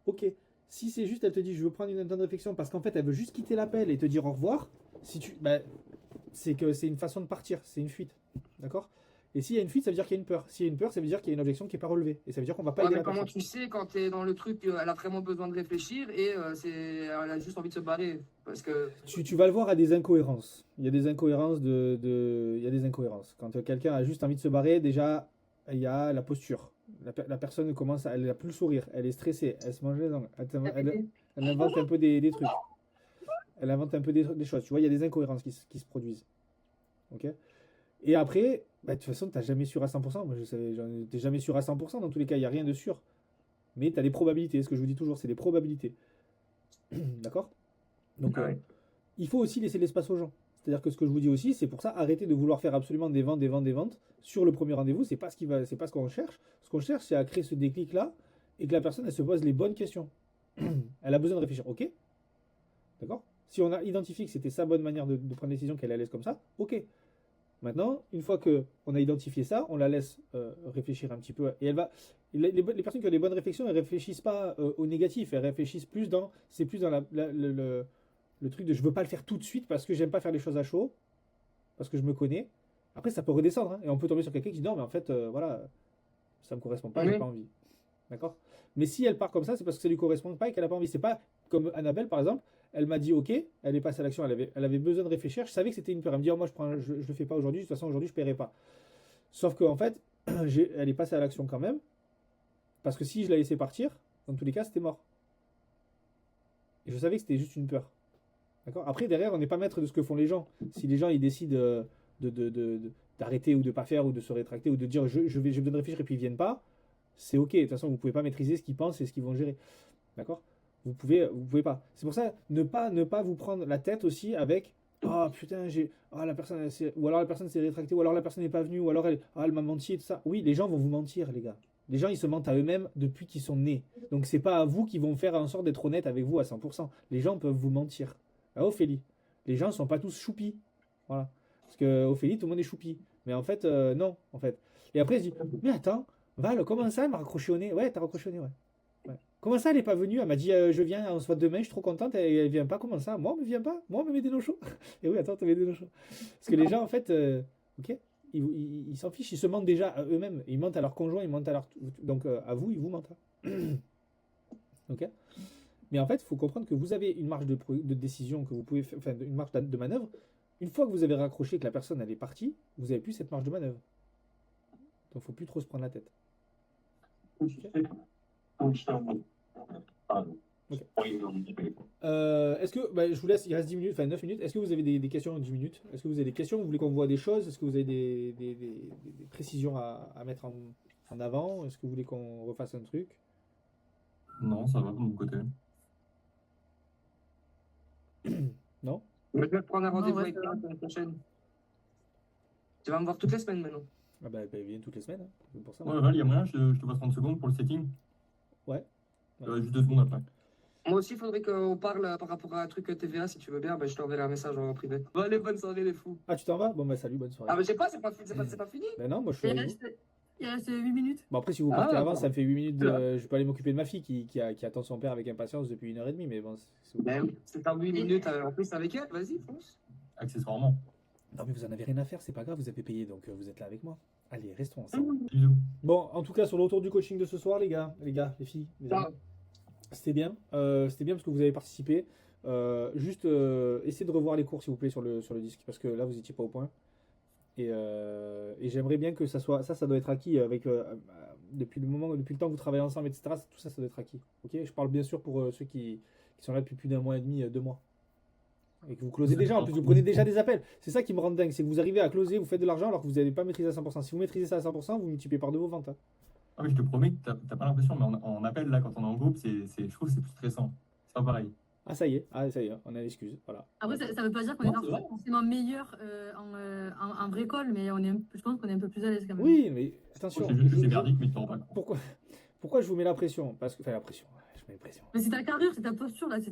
A: Ok. Si c'est juste, elle te dit, je veux prendre une temps de réflexion parce qu'en fait, elle veut juste quitter l'appel et te dire au revoir, c'est que c'est une façon de partir, c'est une fuite. D'accord? Et s'il y a une fuite, ça veut dire qu'il y a une peur. S'il y a une peur, ça veut dire qu'il y a une objection qui n'est pas relevée. Et ça veut dire qu'on va pas
B: Ouais,
A: aider
B: mais
A: la
B: comment
A: personne.
B: tu sais quand tu es dans le truc, elle a vraiment besoin de réfléchir et elle a juste envie de se barrer? Parce que.
A: Tu vas le voir à des incohérences. Il y a des incohérences il y a des incohérences. Quand quelqu'un a juste envie de se barrer, déjà, il y a la posture. La personne commence, elle n'a plus le sourire, elle est stressée, elle se mange les ongles, elle invente un peu des trucs. Elle invente un peu des choses. Tu vois, il y a des incohérences qui se produisent. Ok? Et après, bah, de toute façon, tu n'as jamais sûr à 100%. Moi, tu n'es jamais sûr à 100%. Dans tous les cas, il n'y a rien de sûr. Mais tu as des probabilités. Ce que je vous dis toujours, c'est des probabilités. D'accord? Donc,
B: Ouais.
A: il faut aussi laisser l'espace aux gens. C'est-à-dire que ce que je vous dis aussi, c'est pour ça, arrêtez de vouloir faire absolument des ventes sur le premier rendez-vous. C'est pas c'est pas ce qu'on cherche. Ce qu'on cherche, c'est à créer ce déclic-là et que la personne, elle se pose les bonnes questions. Elle a besoin de réfléchir. Ok? D'accord? Si on a identifié que c'était sa bonne manière de prendre une décision, qu'elle est à l'aise comme ça, ok. Maintenant, une fois qu'on a identifié ça, on la laisse réfléchir un petit peu. Et les personnes qui ont des bonnes réflexions, elles réfléchissent pas au négatif, elles réfléchissent plus dans, c'est plus dans le truc de je veux pas le faire tout de suite parce que j'aime pas faire les choses à chaud, parce que je me connais. Après, ça peut redescendre, hein, et on peut tomber sur quelqu'un qui dit non, mais en fait, voilà, ça me correspond pas, j'ai
B: Oui.
A: pas envie. D'accord? Mais si elle part comme ça, c'est parce que ça lui correspond pas et qu'elle a pas envie. C'est pas comme Annabelle, par exemple. Elle m'a dit ok, elle est passée à l'action, elle avait besoin de réfléchir. Je savais que c'était une peur. Elle me dit oh, moi je le fais pas aujourd'hui, de toute façon aujourd'hui je paierai pas. Sauf qu'en fait, elle est passée à l'action quand même, parce que si je la laissais partir, dans tous les cas c'était mort. Et je savais que c'était juste une peur. D'accord? Après derrière, on n'est pas maître de ce que font les gens. Si les gens ils décident d'arrêter ou de pas faire ou de se rétracter ou de dire je vais de réfléchir et puis ils viennent pas, c'est ok. De toute façon, vous pouvez pas maîtriser ce qu'ils pensent et ce qu'ils vont gérer. D'accord? Vous pouvez pas. C'est pour ça, ne pas vous prendre la tête aussi avec oh putain, la personne, ou alors la personne s'est rétractée, ou alors la personne n'est pas venue, ou alors elle m'a menti et tout ça. Oui, les gens vont vous mentir, les gars. Les gens, ils se mentent à eux-mêmes depuis qu'ils sont nés. Donc, c'est pas à vous qui vont faire en sorte d'être honnête avec vous à 100%. Les gens peuvent vous mentir. À Ophélie, les gens ne sont pas tous choupis. Voilà. Parce que Ophélie, tout le monde est choupi. Mais en fait, non, en fait. Et après, je dis, mais attends, Val, comment ça, elle m'a raccroché au nez? Ouais, t'as raccroché au nez, ouais. Ouais. Comment ça, elle n'est pas venue? Elle m'a dit, je viens, on se voit demain, je suis trop contente, elle vient pas, comment ça? Moi, elle me vient pas? Moi, elle me met des no-shows? Et oui, attends, tu mets des no-shows. Parce que les gens, en fait, ok, ils s'en fichent, ils se mentent déjà à eux-mêmes. Ils mentent à leur conjoint, ils mentent à leur. Donc, à vous, ils vous mentent. Ok? Mais en fait, il faut comprendre que vous avez une marge de décision que vous pouvez faire, enfin, une marge de manœuvre. Une fois que vous avez raccroché, que la personne, elle est partie, vous n'avez plus cette marge de manœuvre. Donc, il ne faut plus trop se prendre la tête. Okay. Est-ce que, je vous laisse, il reste 10 minutes, enfin 9 minutes. Est-ce que vous avez des questions en 10 minutes? Est-ce que vous avez des questions? Vous voulez qu'on voit des choses? Est-ce que vous avez des précisions à mettre en avant? Est-ce que vous voulez qu'on refasse un truc?
D: Non, ça va de mon côté.
A: Non?
B: Je vais prendre un rendez-vous
C: ouais,
B: avec
C: ça
B: toi
C: va.
B: la semaine prochaine. Tu vas me voir toutes les semaines maintenant.
A: Ah viens toutes les semaines, hein. C'est pour ça.
D: Ouais, Val, il y a moyen, je te passe 30 secondes pour le setting.
A: Ouais.
D: Juste 2 secondes après.
B: Moi aussi, il faudrait qu'on parle par rapport à un truc TVA, si tu veux bien. Ben, je t'enverrai un message en privé. Bon, allez, bonne soirée, les fous.
A: Ah, tu t'en vas? Bon, bah, salut, bonne soirée.
B: Ah, mais je sais pas, c'est pas fini.
A: Ben non, moi, je suis
C: Il
A: avec vous.
C: reste, il reste 8 minutes.
A: Bon, après, si vous partez
B: Ah,
A: avant, ça me fait 8 minutes de...
B: voilà.
A: Je peux aller m'occuper de ma fille qui attend son père avec impatience depuis 1h30, mais bon, c'est...
B: Ben, c'est en 8 minutes en plus avec elle. Vas-y, fonce.
D: Accessoirement.
A: Non, mais vous en avez rien à faire, c'est pas grave, vous avez payé, donc vous êtes là avec moi. Allez, restons ensemble.
D: Bisous.
A: Bon, en tout cas, sur le retour du coaching de ce soir, les filles, les amis,
B: Ah,
A: c'était bien. C'était bien parce que vous avez participé. Juste, essayez de revoir les cours, s'il vous plaît, sur le disque, parce que là, vous n'étiez pas au point. Et j'aimerais bien que ça soit... Ça doit être acquis avec... depuis le temps que vous travaillez ensemble, etc., tout ça, ça doit être acquis. Ok, je parle bien sûr pour ceux qui sont là depuis plus d'un mois et demi, 2 mois. Et que vous closez déjà, en plus vous prenez déjà des appels. C'est ça qui me rend dingue, c'est que vous arrivez à closer, vous faites de l'argent alors que vous n'avez pas maîtrisé à 100%. Si vous maîtrisez ça à 100%, vous multipliez par 2 vos ventes. Hein.
D: Ah, mais je te promets que t'as pas l'impression, mais en appel, là, quand on est en groupe, je trouve que c'est plus stressant. C'est pas pareil.
A: Ah ça y est, on a l'excuse. Voilà.
C: Après, ça veut pas dire qu'on
D: Non, c'est
C: est
D: vrai.
C: forcément meilleur en vrai call, mais je pense qu'on est un peu plus à l'aise quand même.
A: Oui, mais attention.
D: C'est juste que c'est merdique, mais tu te rends pas compte.
A: Pourquoi je vous mets la pression? Parce que, enfin la pression, je mets la pression.
C: Mais c'est ta carrure, c'est ta posture là. Si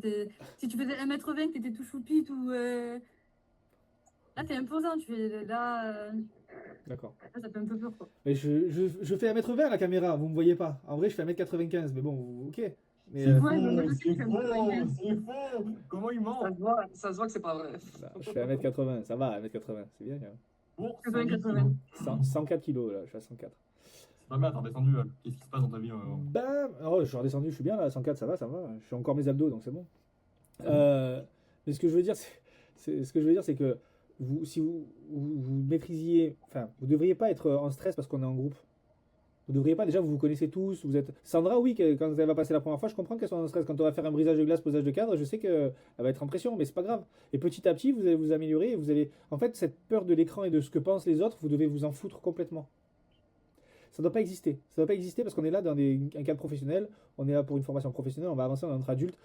C: tu faisais 1m20, que t'étais tout choupi, tout. Là, t'es imposant. Tu fais là,
A: D'accord.
C: là, ça fait un peu peur quoi.
A: Mais je fais 1m20 à la caméra, vous me voyez pas. En vrai, je fais 1m95, mais bon, ok. Mais,
D: C'est faux,
C: Ouais, mais je sais que
D: c'est
C: c'est
D: faux,
C: un peu
D: c'est faux. Comment il ment?
B: ça se voit que c'est pas vrai.
A: je fais 1m80, ça va, 1m80, c'est bien. Hein.
D: Pour
C: 80.
A: 104 kilos là, je suis à 104.
D: C'est pas mal, t'es redescendu. Qu'est-ce qui se passe dans ta vie?
A: Ben, oh, je suis redescendu, je suis bien là, 104, ça va. Je suis encore mes abdos, donc c'est bon. Mais ce que je veux dire, c'est que si vous maîtrisiez, enfin, vous devriez pas être en stress parce qu'on est en groupe. Vous devriez pas, déjà, vous vous connaissez tous, vous êtes... Sandra, oui, quand elle va passer la première fois, je comprends qu'elle soit en stress. Quand on va faire un brisage de glace, posage de cadre, je sais qu'elle va être en pression, mais c'est pas grave. Et petit à petit, vous allez vous améliorer et vous allez... En fait, cette peur de l'écran et de ce que pensent les autres, vous devez vous en foutre complètement. Ça doit pas exister. Ça doit pas exister parce qu'on est là dans un cadre professionnel, on est là pour une formation professionnelle, on va avancer, on est entre adultes.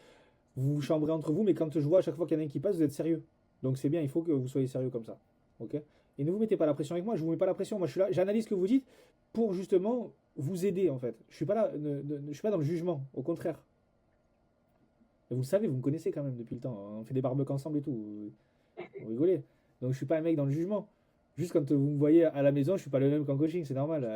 A: Vous vous chambrez entre vous, mais quand je vois à chaque fois qu'il y en a un qui passe, vous êtes sérieux. Donc c'est bien, il faut que vous soyez sérieux comme ça. Ok? Et ne vous mettez pas la pression avec moi, je vous mets pas la pression. Moi, je suis là, j'analyse ce que vous dites pour justement vous aider en fait. Je suis pas là, je suis pas dans le jugement, au contraire. Et vous le savez, vous me connaissez quand même depuis le temps. On fait des barbecues ensemble et tout. Vous rigolez. Donc je suis pas un mec dans le jugement. Juste quand vous me voyez à la maison, je suis pas le même qu'en coaching, c'est normal.